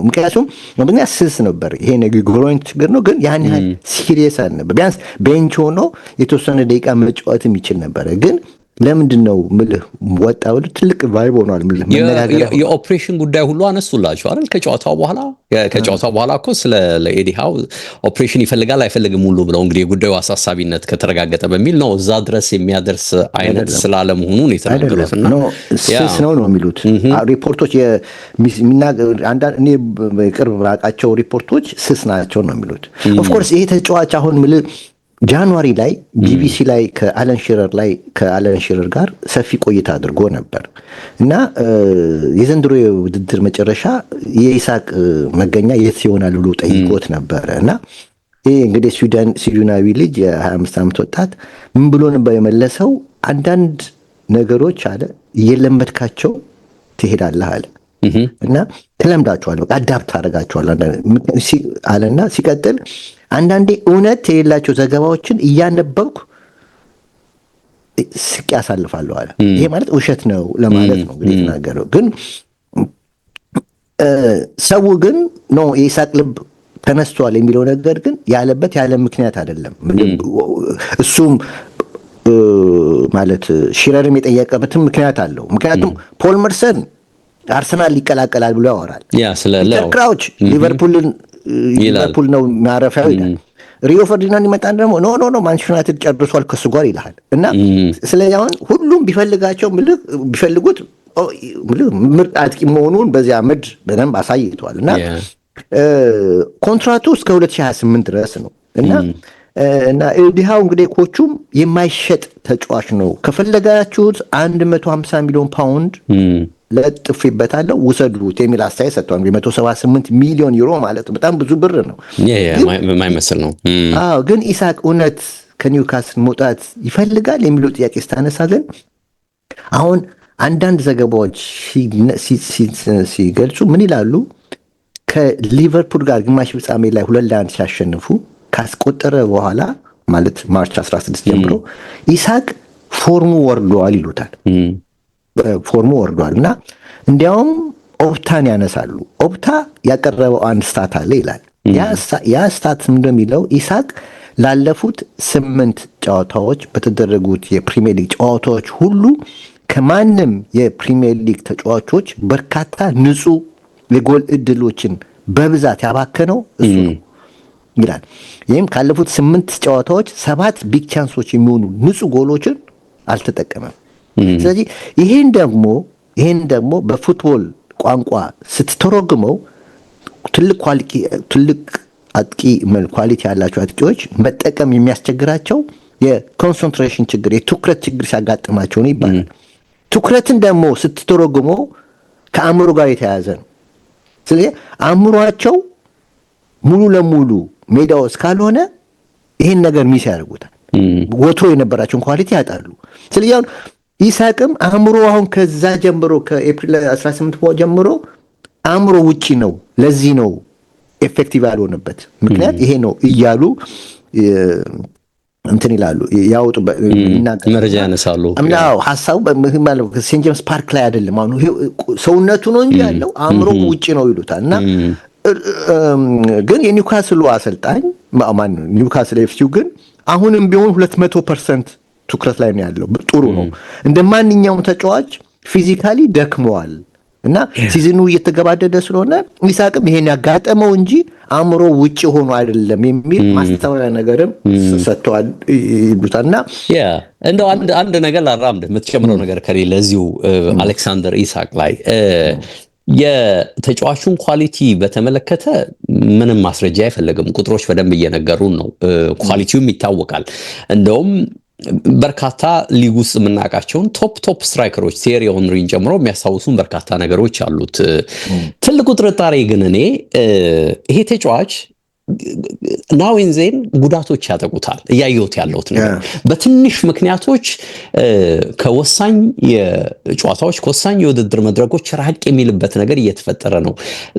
ምክንያቱም ምንኛ ስስ ነበር ይሄ ነገር ግሮይን ችግር ነው፣ ግን ያን ያህል ሲሪየስ አልነበር። ቢያንስ ቤንች ሆኖ የተወሰነ ደቂቃ መጫወትም ይችል ነበረ። ግን ለምንድነው ምልህ ወጣው ትልቅ ቫይብ ሆኗል ምልህ መነጋገር የኦፕሬሽን ጉዳይ ሁሉ አነሱላችሁ አይደል ከጨዋታው በኋላ እኮ ስለ ኤዲ ሃው ኦፕሬሽን ይፈልጋል አይፈልግም ሁሉ ብለው እንግዲህ የጉዳዩ አሳሳቢነት ከተረጋገጠ በሚል ነው እዛ ድረስ የሚያደርስ አይነት ስላለመሆኑን የተናገሩትና ስስ ነው የሚሉት ሪፖርቶች አንዳንድ እኔ ቅርብ ራቃቸው ሪፖርቶች ስስ ናቸው ነው የሚሉት ኦፍ ኮርስ ይሄ ተጫዋች አሁን ምልህ ጃንዋሪ ላይ ቢቢሲ ላይ ከአለን ሺረር ጋር ሰፊ ቆይታ አድርጎ ነበር እና የዘንድሮ የውድድር መጨረሻ የኢሳቅ መገኛ የት ይሆናል ብሎ ጠይቆት ነበር እና ይሄ እንግዲህ ስዊድናዊ ልጅ የ25 ዓመት ወጣት ምን ብሎ ነበር የመለሰው አንዳንድ ነገሮች አለ እየለመድካቸው ትሄዳለህ አለ እና ተለምዳቸዋል አዳፕት አደርጋቸዋል አለና ሲቀጥል አንዳንዴ እውነት የሌላቸው ዘገባዎችን እያነበብኩ ስቅ ያሳልፋለሁ አለ ይሄ ማለት ውሸት ነው ለማለት ነው እንግዲህ የተናገረው ግን ሰው ግን ነው የኢሳቅ ልብ ተነስቷል የሚለው ነገር ግን ያለ ምክንያት አይደለም እሱም ማለት ሺረርም የጠየቀበትም ምክንያት አለው ምክንያቱም ፖል መርሰን አርሰናል ይቀላቀላል ብሎ ያወራል ክራውች ሊቨርፑል ነው ማረፊያው ይላል ሪዮ ፈርዲናንድ ይመጣን ደግሞ ኖ ማንቸስተር ዩናይትድ ጨርሷል ከሱ ጋር ይላል እና ስለዚህ አሁን ሁሉም ቢፈልጉት ምርጥ አጥቂ መሆኑን በዚያ አመድ በደንብ አሳይቷል እና ኮንትራቱ እስከ 2028 ድረስ ነው እና ኤዲ ሃው እንግዲህ ኮቹም የማይሸጥ ተጫዋች ነው ከፈለጋችሁት 150 ሚሊዮን ፓውንድ ለጥፍይበታለሁ ውሰዱት የሚል አስተያየት ሰጥቷል 178 ሚሊዮን ዩሮ ማለት በጣም ብዙ ብር ነው የማይመስል ነው ግን ኢሳቅ እውነት ከኒውካስል መውጣት ይፈልጋል የሚለው ጥያቄ ስታነሳ ግን አሁን አንዳንድ ዘገባዎች ሲገልጹ ምን ይላሉ ከሊቨርፑል ጋር ግማሽ ፍጻሜ ላይ 2-1 ሲያሸንፉ ካስቆጠረ በኋላ ማለት ማርች 16 ጀምሮ ኢሳቅ ፎርሙ ወርዷል ይሉታል ፎርሙ ወርዷል እና እንዲያውም ኦፕታን ያነሳሉ ኦፕታ ያቀረበው አንድ ስታት አለ ይላል ያ ስታት እንደሚለው ኢሳቅ ላለፉት 8 ጨዋታዎች በተደረጉት የፕሪሚየር ሊግ ጨዋታዎች ሁሉ ከማንም የፕሪሚየር ሊግ ተጫዋቾች በርካታ ንጹህ የጎል እድሎችን በብዛት ያባከነው እሱ ነው ይላል ይህም ካለፉት 8 ጨዋታዎች 7 ቢግ ቻንሶች የሚሆኑ ንጹህ ጎሎችን አልተጠቀመም ስለዚህ ይሄን ደግሞ በፉትቦል ቋንቋ ስትተረጉመው ትልቅ አጥቂ ኳሊቲ ያላቸው አጥቂዎች መጠቀም የሚያስቸግራቸው የኮንሰንትሬሽን ችግር የትኩረት ችግር ሲያጋጥማቸው ነው ይባላል ትኩረትን ደግሞ ስትተረጉመው ከአእምሮ ጋር የተያያዘ ነው ስለዚህ አእምሮአቸው ሙሉ ለሙሉ ሜዳው እስካልሆነ ይሄን ነገር ሚስ ያደርጉታል ወትሮ የነበራቸውን ኳሊቲ ያጣሉ ስለዚህ አሁን ኢሳቅም አእምሮ አሁን ከዛ ጀምሮ ከኤፕሪል 18 ጀምሮ አእምሮ ውጪ ነው ለዚህ ነው ኤፌክቲቭ ያልሆነበት ምክንያት ይሄ ነው እያሉ እንትን ይላሉ ያውጡ መረጃ ያነሳሉ አምናው ሐሳቡ ሴንት ጄምስ ፓርክ ላይ አይደለም አሁን ሰውነቱ ነው እንጂ ያለው አእምሮ ውጪ ነው ይሉታልና ግን የኒውካስሉ አሰልጣኝ ማን ኒውካስል ኤፍሲው ግን አሁንም ቢሆን 200% ትኩረት ላይ ነው ያለው ጥሩ ነው እንደማንኛውም ተጫዋች ፊዚካሊ ደክመዋል እና ሲዝኑ እየተገባደደ ስለሆነ ኢሳቅም ይሄን ያጋጠመው እንጂ አእምሮ ውጪ ሆኖ አይደለም የሚል ማስተዋያ ነገርም ሰጥቷል ይሉታልና እንደው አንድ ነገር ላራምድ የምትጨምረው ነገር ከሌለ እዚሁ አሌክሳንደር ኢሳቅ ላይ የተጫዋቹን ኳሊቲ በተመለከተ ምንም ማስረጃ አይፈልግም ቁጥሮች በደንብ እየነገሩን ነው ኳሊቲውም ይታወቃል እንደውም በርካታ ሊግ ውስጥ የምናውቃቸውን ቶፕ ስትራይከሮች ቲየሪ ሄንሪን ጨምሮ የሚያስታውሱን በርካታ ነገሮች አሉት ትልቁ ጥርጣሬ ግን እኔ ይሄ ተጫዋች ናዊንዜን ጉዳቶች ያጠቁታል እያየሁት ያለሁት ነገር በትንሽ ምክንያቶች ከወሳኝ የጨዋታዎች ከወሳኝ የውድድር መድረኮች ራቅ የሚልበት ነገር እየተፈጠረ ነው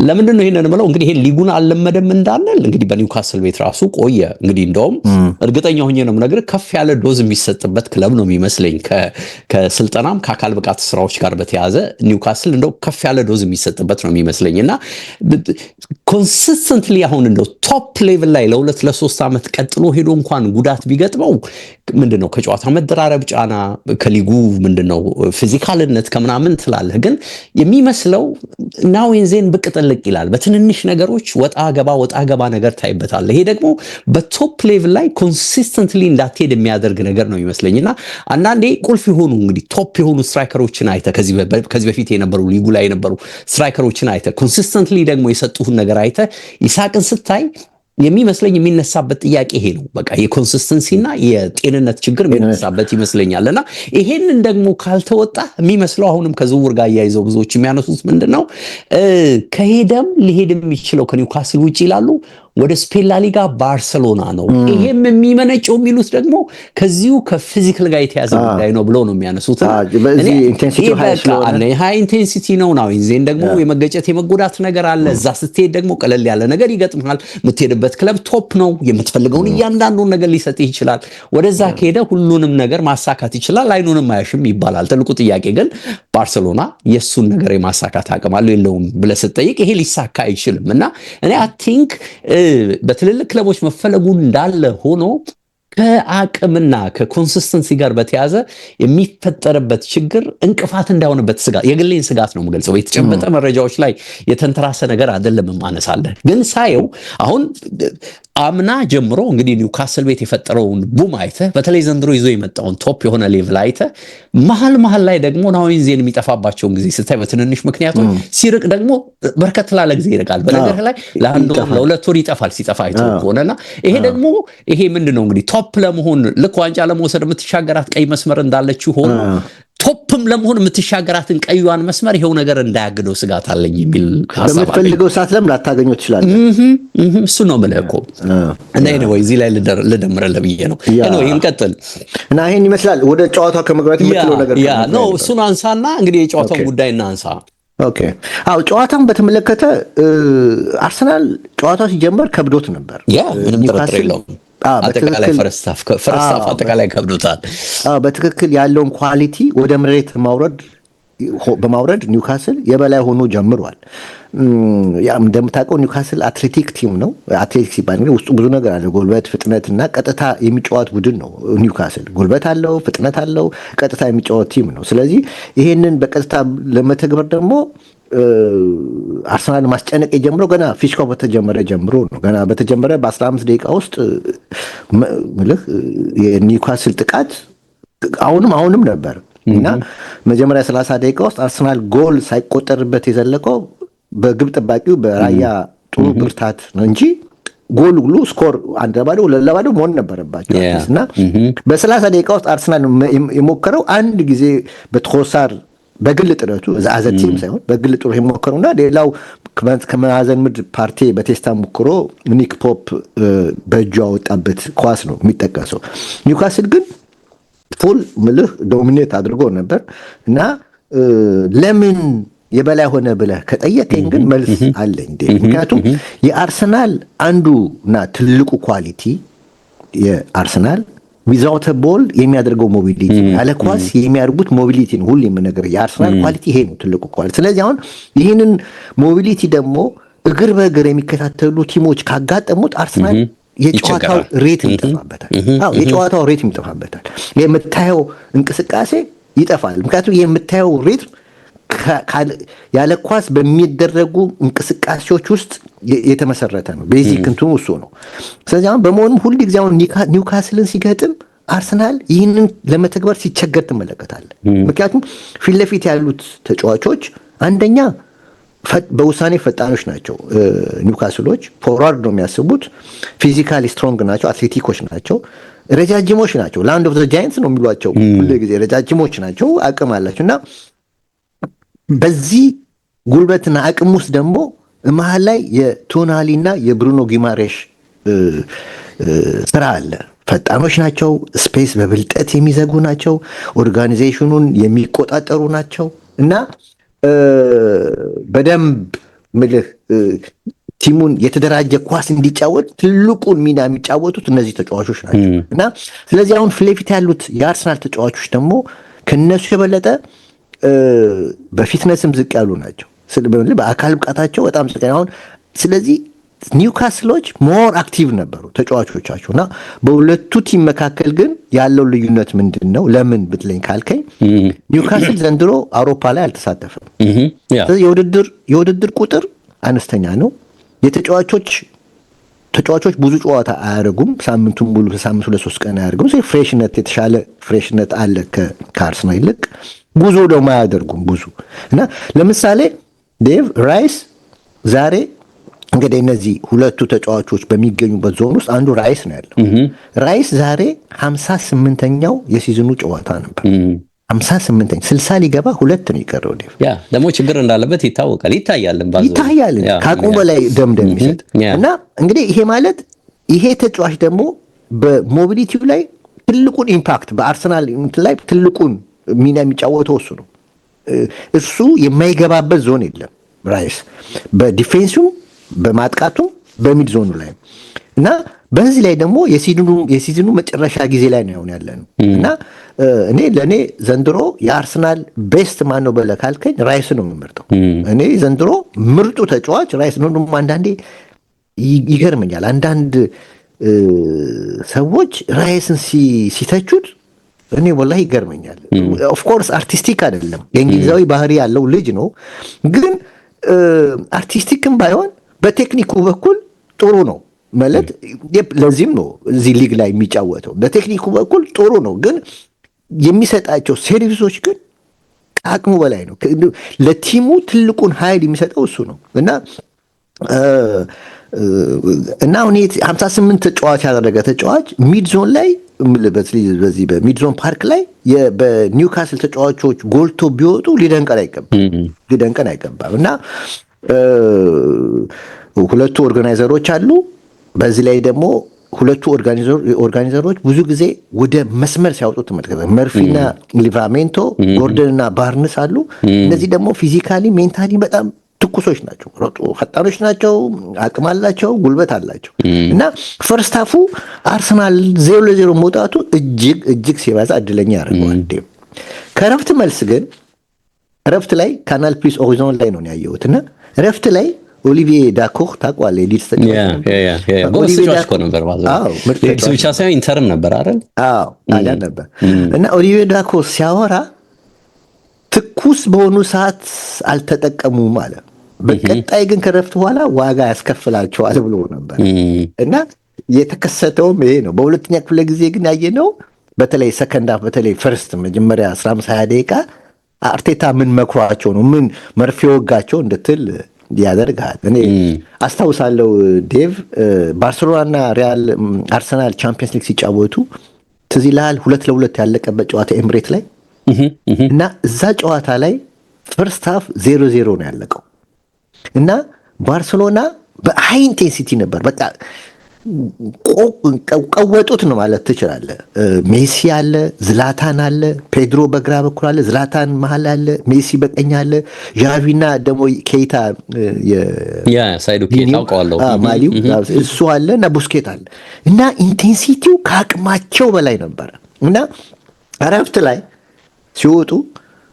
ለምንድን ነው ይሄንን ማለት እንግዲህ ይሄ ሊጉን አልለመደም እንዳንል እንግዲህ በኒውካስል ቤት ራሱ ቆየ እንግዲህ እንደውም እርግጠኛ ሆኜ ነው ነገር ከፍ ያለ ዶዝ የሚሰጥበት ክለብ ነው የሚመስለኝ ከስልጠናም ከአካል ብቃት ስራዎች ጋር በተያያዘ ኒውካስል እንደው ከፍ ያለ ዶዝ የሚሰጥበት ነው የሚመስለኝና ኮንሲስተንትሊ አሁን እንደው ቶፕ ሌቭል ላይ ለሁለት ለሶስት ዓመት ቀጥሎ ሄዶ እንኳን ጉዳት ቢገጥመው ምንድነው ከጨዋታ መደራረብ ጫና ከሊጉ ምንድነው ፊዚካልነት ከምናምን ትላለህ። ግን የሚመስለው ናው ኢንዜን ብቅ ጥልቅ ይላል። በትንንሽ ነገሮች ወጣ ገባ ነገር ታይበታል። ይሄ ደግሞ በቶፕ ሌቭል ላይ ኮንሲስተንትሊ እንዳትሄድ የሚያደርግ ነገር ነው ይመስለኝና አንዳንዴ ቁልፍ የሆኑ እንግዲህ ቶፕ የሆኑ ስትራይከሮችን አይተ ከዚህ በፊት የነበሩ ሊጉ ላይ የነበሩ ስትራይከሮችን አይተ ኮንሲስተንትሊ ደግሞ የሰጡህን ነገር አይተ ይሳቅን ስታይ የሚመስለኝ የሚነሳበት ጥያቄ ይሄ ነው። በቃ የኮንሲስተንሲና የጤንነት ችግር የሚነሳበት ይመስለኛልና ይሄንን ደግሞ ካልተወጣ የሚመስለው አሁንም ከዝውውር ጋር ያይዘው ብዙዎች የሚያነሱት ምንድነው ከሄደም ሊሄድ የሚችለው ከኒውካስል ውጪ ይላሉ ወደ ስፔን ላሊጋ ባርሰሎና ነው። ይሄም የሚመነጨው የሚሉት ደግሞ ከዚሁ ከፊዚካል ጋር የተያዘ ጉዳይ ነው ብለው ነው የሚያነሱት። በዚህ ኢንቴንሲቲ ሃይ ኢንቴንሲቲ ነው ኢንዜን ደግሞ የመገጨት የመጎዳት ነገር አለ። እዛ ስትሄድ ደግሞ ቀለል ያለ ነገር ይገጥምሃል። የምትሄድበት ክለብ ቶፕ ነው። የምትፈልገውን እያንዳንዱን ነገር ሊሰጥህ ይችላል። ወደዛ ከሄደ ሁሉንም ነገር ማሳካት ይችላል። አይኑንም አያሽም ይባላል። ትልቁ ጥያቄ ግን ባርሰሎና የሱን ነገር የማሳካት አቅም አለው የለውም ብለህ ስትጠይቅ ይሄ ሊሳካ አይችልም እና እኔ አይ ቲንክ በትልልቅ ክለቦች መፈለጉ እንዳለ ሆኖ ከአቅምና ከኮንሲስተንሲ ጋር በተያዘ የሚፈጠርበት ችግር እንቅፋት እንዳይሆንበት ስጋት የግሌን ስጋት ነው የምገልጸው። የተጨበጠ መረጃዎች ላይ የተንተራሰ ነገር አይደለም ማነሳለን። ግን ሳየው አሁን አምና ጀምሮ እንግዲህ ኒውካስል ቤት የፈጠረውን ቡም አይተ በተለይ ዘንድሮ ይዞ የመጣውን ቶፕ የሆነ ሌቭል አይተ መሀል ላይ ደግሞ ናው ኢንዜን የሚጠፋባቸውን ጊዜ ስታይ በትንንሽ ምክንያቶች ሲርቅ ደግሞ በርከት ላለ ጊዜ ይርቃል። በነገር ላይ ለአንድ ወር ለሁለት ወር ይጠፋል ሲጠፋ አይተው ሆነና ይሄ ደግሞ ይሄ ምንድነው እንግዲህ ቶፕ ለመሆን ልክ ዋንጫ ለመውሰድ የምትሻገራት ቀይ መስመር እንዳለችው ሆኖ ቶፕም ለመሆን የምትሻገራትን ቀዩዋን መስመር ይሄው ነገር እንዳያግደው ስጋት አለኝ የሚል ሐሳብ አለ። በምትፈልገው ሰዓት ለምን ላታገኘው ትችላለህ? እሱ ነው ማለት እኮ እና ኤኒዌይ እዚህ ላይ ልደምረልህ ብዬ ነው። ኤኒዌይ እንቀጥል እና ይሄን ይመስላል። ወደ ጨዋታው ከመግባት የምትለው ነገር ነው እሱን አንሳና እንግዲህ የጨዋታውን ጉዳይ እናንሳ። ኦኬ አው ጨዋታውን በተመለከተ አርሰናል ጨዋታው ሲጀመር ከብዶት ነበር። ምንም ጥርጥር የለውም። አጠቃላይ ፈርስታፍ አጠቃላይ ከብዶታል። በትክክል ያለውን ኳሊቲ ወደ መሬት በማውረድ ኒውካስል የበላይ ሆኖ ጀምሯል። እንደምታውቀው ኒውካስል አትሌቲክ ቲም ነው። አትሌቲክ ሲባል እንግዲህ ውስጡ ብዙ ነገር አለ። ጉልበት፣ ፍጥነት እና ቀጥታ የሚጫወት ቡድን ነው ኒውካስል። ጉልበት አለው፣ ፍጥነት አለው፣ ቀጥታ የሚጫወት ቲም ነው። ስለዚህ ይሄንን በቀጥታ ለመተግበር ደግሞ አርሰናል ማስጨነቅ የጀምረው ገና ፊሽካው በተጀመረ ጀምሮ ነው። ገና በተጀመረ በ15 ደቂቃ ውስጥ ምልህ የኒውካስል ጥቃት አሁንም ነበር እና መጀመሪያ 30 ደቂቃ ውስጥ አርሰናል ጎል ሳይቆጠርበት የዘለቀው በግብ ጠባቂው በራያ ጥሩ ብርታት ነው እንጂ ጎል ሁሉ ስኮር 1-2 2-2 መሆን ነበረባቸው እና በ30 ደቂቃ ውስጥ አርሰናል የሞከረው አንድ ጊዜ በትሮሳር በግል ጥረቱ አዘቲም ሳይሆን በግል ጥሩ የሞከሩና ሌላው ከማዕዘን ምድር ፓርቲ በቴስታ ሞክሮ ኒክ ፖፕ በእጁ ያወጣበት ኳስ ነው የሚጠቀሰው። ኒውካስል ግን ፉል ምልህ ዶሚኔት አድርጎ ነበር እና ለምን የበላይ ሆነ ብለህ ከጠየቀኝ ግን መልስ አለኝ። ምክንያቱም የአርሰናል አንዱና ትልቁ ኳሊቲ የአርሰናል ዊዛውት ቦል የሚያደርገው ሞቢሊቲ ያለ ኳስ የሚያደርጉት ሞቢሊቲ ነው። ሁሌም ነገር የአርሰናል ኳሊቲ ይሄ ነው ትልቁ ኳሊቲ። ስለዚህ አሁን ይህንን ሞቢሊቲ ደግሞ እግር በእግር የሚከታተሉ ቲሞች ካጋጠሙት አርሰናል የጨዋታው ሬት ይጠፋበታል። የጨዋታው ሬት ይጠፋበታል። የምታየው እንቅስቃሴ ይጠፋል። ምክንያቱም የምታየው ሬት ያለ ኳስ በሚደረጉ እንቅስቃሴዎች ውስጥ የተመሰረተ ነው። ቤዚክ እንትኑ እሱ ነው። ስለዚህ አሁን በመሆኑም ሁሉ ጊዜ አሁን ኒውካስልን ሲገጥም አርሰናል ይህንን ለመተግበር ሲቸገር ትመለከታለህ። ምክንያቱም ፊት ለፊት ያሉት ተጫዋቾች አንደኛ በውሳኔ ፈጣኖች ናቸው። ኒውካስሎች ፎርዋርድ ነው የሚያስቡት፣ ፊዚካሊ ስትሮንግ ናቸው፣ አትሌቲኮች ናቸው፣ ረጃጅሞች ናቸው። ላንድ ኦፍ ዘ ጃይንትስ ነው የሚሏቸው ሁሉ ጊዜ ረጃጅሞች ናቸው፣ አቅም አላቸው እና በዚህ ጉልበትና አቅም ውስጥ ደግሞ መሀል ላይ የቶናሊና የብሩኖ ጊማሬሽ ስራ አለ። ፈጣኖች ናቸው፣ ስፔስ በብልጠት የሚዘጉ ናቸው፣ ኦርጋናይዜሽኑን የሚቆጣጠሩ ናቸው እና በደንብ ምልህ ቲሙን የተደራጀ ኳስ እንዲጫወት ትልቁን ሚና የሚጫወቱት እነዚህ ተጫዋቾች ናቸው እና ስለዚህ አሁን ፊት ለፊት ያሉት የአርሰናል ተጫዋቾች ደግሞ ከነሱ የበለጠ በፊትነስም ዝቅ ያሉ ናቸው። በአካል ብቃታቸው በጣም ዝቅ አሁን ስለዚህ ኒውካስሎች ሞር አክቲቭ ነበሩ ተጫዋቾቻቸው እና በሁለቱ ቲም መካከል ግን ያለው ልዩነት ምንድን ነው ለምን ብትለኝ ካልከኝ ኒውካስል ዘንድሮ አውሮፓ ላይ አልተሳተፈም። የውድድር ቁጥር አነስተኛ ነው። የተጫዋቾች ብዙ ጨዋታ አያደርጉም። ሳምንቱን ሙሉ ከሳምንቱ ለ3 ቀን አያደርጉም። ፍሬሽነት የተሻለ ፍሬሽነት አለ ከአርሰናል ይልቅ። ጉዞ ደግሞ አያደርጉም ብዙ እና ለምሳሌ ዴቭ ራይስ ዛሬ እንግዲህ እነዚህ ሁለቱ ተጫዋቾች በሚገኙበት ዞን ውስጥ አንዱ ራይስ ነው ያለው። ራይስ ዛሬ 58ኛው የሲዝኑ ጨዋታ ነበር። 58ኛ 60 ሊገባ 2 ነው የቀረው። ያ ደግሞ ችግር እንዳለበት ይታወቃል። ይታያል ከአቅሙ በላይ ደም የሚሰጥ እና እንግዲህ ይሄ ማለት ይሄ ተጫዋች ደግሞ በሞቢሊቲው ላይ ትልቁን ኢምፓክት በአርሰናል ላይ ትልቁን ሚና የሚጫወተው እሱ ነው። እሱ የማይገባበት ዞን የለም ራይስ በዲፌንሱም በማጥቃቱም በሚድ ዞኑ ላይ እና በዚህ ላይ ደግሞ የሲዝኑ መጨረሻ ጊዜ ላይ ነው ያለነው እና ለእኔ ዘንድሮ የአርሰናል ቤስት ማን ነው ብለህ ካልከኝ ራይስ ነው የምመርጠው። እኔ ዘንድሮ ምርጡ ተጫዋች ራይስ ነው። ደግሞ አንዳንዴ ይገርመኛል አንዳንድ ሰዎች ራይስን ሲተቹት እኔ ወላሂ ይገርመኛል። ኦፍኮርስ አርቲስቲክ አይደለም፣ የእንግሊዛዊ ባህሪ ያለው ልጅ ነው። ግን አርቲስቲክም ባይሆን በቴክኒኩ በኩል ጥሩ ነው ማለት ለዚህም ነው እዚህ ሊግ ላይ የሚጫወተው። በቴክኒኩ በኩል ጥሩ ነው፣ ግን የሚሰጣቸው ሰርቪሶች ግን ከአቅሙ በላይ ነው። ለቲሙ ትልቁን ኃይል የሚሰጠው እሱ ነው እና አሁን 58 ተጫዋች ያደረገ ተጫዋች ሚድዞን ላይ በዚህ በሚድዞን ፓርክ ላይ በኒውካስል ተጫዋቾች ጎልቶ ቢወጡ ሊደንቀን አይገባም እና ሁለቱ ኦርጋናይዘሮች አሉ። በዚህ ላይ ደግሞ ሁለቱ ኦርጋናይዘሮች ብዙ ጊዜ ወደ መስመር ሲያወጡ ተመልከተ። መርፊና ሊቫሜንቶ፣ ጎርደንና ባርንስ አሉ። እነዚህ ደግሞ ፊዚካሊ ሜንታሊ በጣም ትኩሶች ናቸው፣ ፈጣኖች ናቸው፣ አቅም አላቸው፣ ጉልበት አላቸው እና ፈርስት ሃፉ አርሰናል 0-0 መውጣቱ እጅግ ሲበዛ እድለኛ ያደርገዋል። ከረፍት መልስ ግን ረፍት ላይ ካናል ፕሊስ ሆሪዞን ላይ ነው ያየሁት እና ረፍት ላይ ኦሊቪዬ ዳኮር ታውቀዋለህ? የሊድስ ብቻ ሳይሆን ኢንተርም ነበር አይደል? ጣሊያን ነበር እና ኦሊቪዬ ዳኮር ሲያወራ ትኩስ በሆኑ ሰዓት አልተጠቀሙም አለ። በቀጣይ ግን ከረፍት በኋላ ዋጋ ያስከፍላቸዋል ብሎ ነበር እና የተከሰተውም ይሄ ነው። በሁለተኛ ክፍለ ጊዜ ግን ያየነው በተለይ ሰከንድ ሃፍ በተለይ ፈርስት መጀመሪያ 15-20 ደቂቃ አርቴታ ምን መክሯቸው ነው ምን መርፌ ወጋቸው እንድትል ያደርጋል። እኔ አስታውሳለሁ ዴቭ ባርሴሎናና ሪያል አርሰናል ቻምፒየንስ ሊግ ሲጫወቱ ትዝ ይልሃል 2-2 ያለቀበት ጨዋታ ኤምሬት ላይ እና እዛ ጨዋታ ላይ ፈርስት ሃፍ 0-0 ነው ያለቀው እና ባርሴሎና በሃይ ኢንቴንሲቲ ነበር። በቃ ቀወጡት ነው ማለት ትችላለህ። ሜሲ አለ፣ ዝላታን አለ፣ ፔድሮ በግራ በኩል አለ፣ ዝላታን መሀል አለ፣ ሜሲ በቀኝ አለ፣ ዣቪና ደግሞ ኬይታ ሳይዱ ኬይታ አውቀዋለሁ ማሊው እሱ አለ እና ቡስኬት አለ እና ኢንቴንሲቲው ከአቅማቸው በላይ ነበረ እና እረፍት ላይ ሲወጡ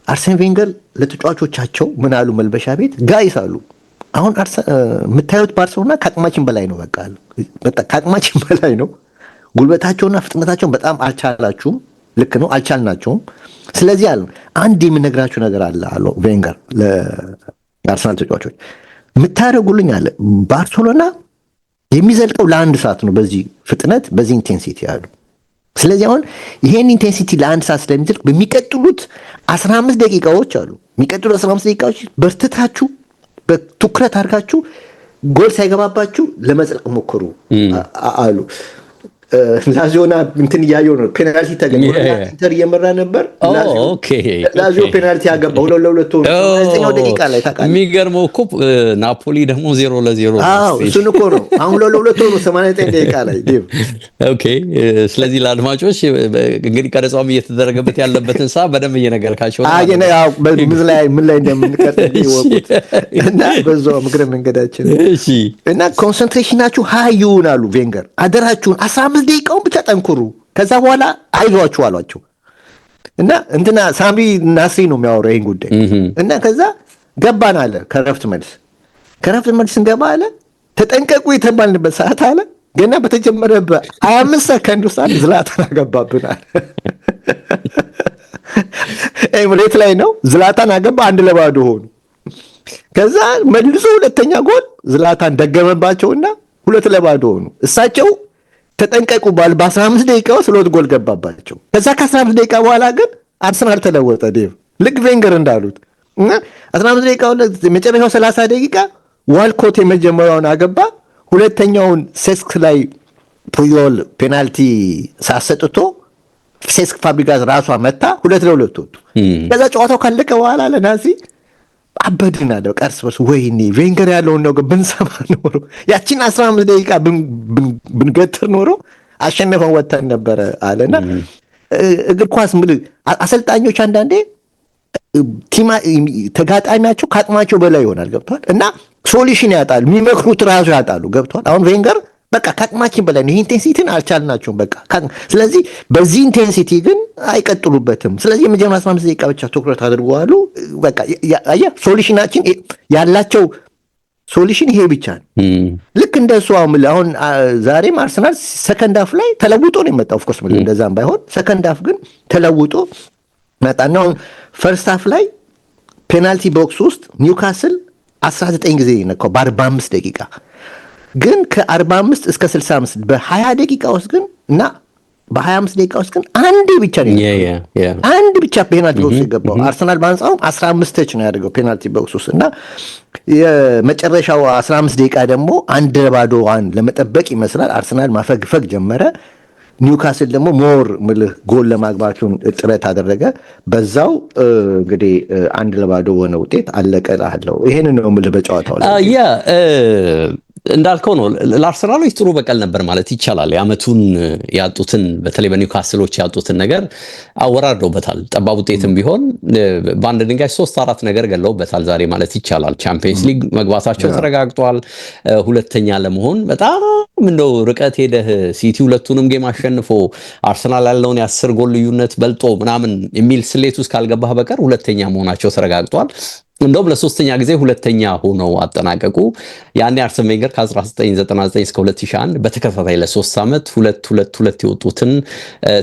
አርሰን ቬንገር ለተጫዋቾቻቸው ምን አሉ? መልበሻ ቤት ጋይስ አሉ፣ አሁን የምታዩት ባርሴሎና ከአቅማችን በላይ ነው። በቃ ከአቅማችን በላይ ነው። ጉልበታቸውና ፍጥነታቸውን በጣም አልቻላችሁም። ልክ ነው፣ አልቻልናቸውም። ስለዚህ አሉ አንድ የምነግራችሁ ነገር አለ አሉ ቬንገር ለአርሰናል ተጫዋቾች፣ የምታደርጉልኝ አለ ባርሴሎና የሚዘልቀው ለ1 ሰዓት ነው፣ በዚህ ፍጥነት በዚህ ኢንቴንሲቲ አሉ። ስለዚህ አሁን ይሄን ኢንቴንሲቲ ለ1 ሰዓት ስለሚዘልቅ በሚቀጥሉት 15 ደቂቃዎች አሉ የሚቀጥሉት 15 ደቂቃዎች በርትታችሁ በትኩረት አድርጋችሁ ጎል ሳይገባባችሁ ለመዝለቅ ሞክሩ አሉ። ላዚዮና እንትን እያየው ነው። ፔናልቲ ተገኘ። ኢንተር እየመራ ነበር። ላዚዮ ፔናልቲ ያገባ 2-2 9ኛው ደቂቃ ላይ ታውቃለህ። የሚገርመው እኮ ናፖሊ ደግሞ 0-0 እሱን እኮ ነው አሁን 2-2 ነው 89 ደቂቃ ላይ ኦኬ። ስለዚህ ለአድማጮች እንግዲህ ቀረጻውም እየተደረገበት ያለበትን ሰዓት በደንብ እየነገርካቸው ምን ላይ እንደምንቀጥል ይወቁት እና በዛው ምክረ መንገዳችን እና ኮንሰንትሬሽናችሁ ሃይ ይሁናሉ። ቬንገር አደራችሁን 15 ደቂቃውን ብቻ ጠንክሩ፣ ከዛ በኋላ አይዟችሁ አሏቸው እና እንትና ሳምሪ ናስሪ ነው የሚያወራው ይሄን ጉዳይ እና ከዛ ገባን አለ። ከረፍት መልስ እንገባ አለ። ተጠንቀቁ የተባልንበት ሰዓት አለ ገና በተጀመረ በ25 ሰከንድ ውስጥ ዝላታን አገባብናል። ኤምሬት ላይ ነው ዝላታን አገባ፣ 1-0 ሆኑ። ከዛ መልሶ ሁለተኛ ጎል ዝላታን ደገመባቸውና 2-0 ሆኑ። እሳቸው ተጠንቀቁ ባል በ15 ደቂቃ ውስጥ 2 ጎል ገባባቸው። ከዛ ከ15 ደቂቃ በኋላ ግን አርሰናል ተለወጠ። ዴቭ ልክ ቬንገር እንዳሉት 15 ደቂቃ መጨረሻው 30 ደቂቃ ዋልኮት የመጀመሪያውን አገባ። ሁለተኛውን ሴስክ ላይ ፑዮል ፔናልቲ ሳሰጥቶ ሴስክ ፋብሪጋዝ ራሷ መታ 2-2 ወጡ። ከዛ ጨዋታው ካለቀ በኋላ ለናዚ አበድና ነው ቀርስ በስ ወይኔ ቬንገር ያለውን ነው ብንሰማ ኖሮ ያቺን 15 ደቂቃ ብንገትር ኖሮ አሸነፈን ወጥተን ነበረ አለና እግር ኳስ አሰልጣኞች አንዳንዴ ተጋጣሚያቸው ከአቅማቸው በላይ ይሆናል። ገብቷል። እና ሶሉሽን ያጣሉ፣ የሚመክሩት ራሱ ያጣሉ። ገብቷል። አሁን ቬንገር በቃ ከአቅማችን በላይ ነው፣ ኢንቴንሲቲን አልቻልናቸውም በቃ። ስለዚህ በዚህ ኢንቴንሲቲ ግን አይቀጥሉበትም። ስለዚህ የመጀመሪያ 15 ደቂቃ ብቻ ትኩረት አድርገዋሉ። በቃ አየህ ሶሉሽናችን ያላቸው ሶሉሽን ይሄ ብቻ ነው። ልክ እንደሱ አሁን ዛሬም አርሰናል ሰከንድ ሃፍ ላይ ተለውጦ ነው የመጣው። ኦፍ ኮርስ እንደዛም ባይሆን ሰከንድ ሃፍ ግን ተለውጦ መጣና ፈርስት ሃፍ ላይ ፔናልቲ ቦክስ ውስጥ ኒውካስል 19 ጊዜ ነካው በ45 ደቂቃ ግን ከ45 እስከ 65 በ20 ደቂቃ ውስጥ ግን እና በ25 ደቂቃ ውስጥ ግን አንድ ብቻ ነው አንድ ብቻ ፔናልቲ ቦክስ የገባው። አርሰናል በአንጻሩ 15 ተች ነው ያደርገው ፔናልቲ ቦክስ ውስጥ እና የመጨረሻው 15 ደቂቃ ደግሞ 1-0 ለመጠበቅ ይመስላል አርሰናል ማፈግፈግ ጀመረ። ኒውካስል ደግሞ ሞር ጎል ለማግባቱን ጥረት አደረገ። በዛው እንግዲህ 1-0 ሆነ ውጤት አለቀ እላለሁ። ይሄንን ነው የምልህ በጨዋታው ላይ እንዳልከው ነው። ለአርሰናሎች ጥሩ በቀል ነበር ማለት ይቻላል። የዓመቱን ያጡትን በተለይ በኒውካስሎች ያጡትን ነገር አወራርደውበታል። ጠባብ ውጤትም ቢሆን በአንድ ድንጋይ 3-4 ነገር ገለውበታል ዛሬ ማለት ይቻላል። ቻምፒየንስ ሊግ መግባታቸው ተረጋግጧል። ሁለተኛ ለመሆን በጣም እንደው ርቀት ሄደህ ሲቲ ሁለቱንም ጌም አሸንፎ አርሰናል ያለውን የ10 ጎል ልዩነት በልጦ ምናምን የሚል ስሌት ውስጥ ካልገባህ በቀር ሁለተኛ መሆናቸው ተረጋግጧል። እንደውም ለሶስተኛ ጊዜ ሁለተኛ ሆነው አጠናቀቁ። ያኔ አርሰን ቬንገር ከ1999 እስከ 2001 በተከታታይ ለ3 ዓመት 2 የወጡትን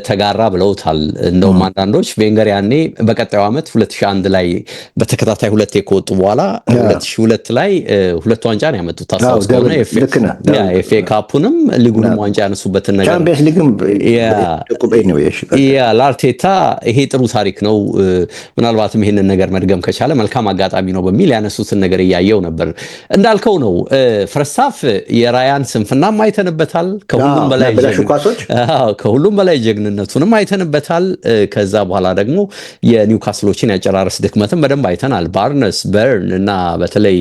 ተጋራ ብለውታል። እንደውም አንዳንዶች ቬንገር ያኔ በቀጣዩ ዓመት 2001 ላይ በተከታታይ 2 ከወጡ በኋላ 2002 ላይ 2 ዋንጫ ነው ያመጡት። ታስታውስ ከሆነ ኤፍኤ ካፑንም ሊጉንም ዋንጫ ያነሱበትን ነገር ቻምፒየንስ ሊግም ለአርቴታ ይሄ ጥሩ ታሪክ ነው። ምናልባትም ይሄንን ነገር መድገም ከቻለ መልካም አጋጣሚ ነው በሚል ያነሱትን ነገር እያየው ነበር። እንዳልከው ነው ፈርስት ሃፍ የራያን ስንፍናም አይተንበታል። ከሁሉም በላይ ጀግንነቱንም አይተንበታል። ከዛ በኋላ ደግሞ የኒውካስሎችን ያጨራረስ ድክመትን በደንብ አይተናል። ባርነስ፣ በርን እና በተለይ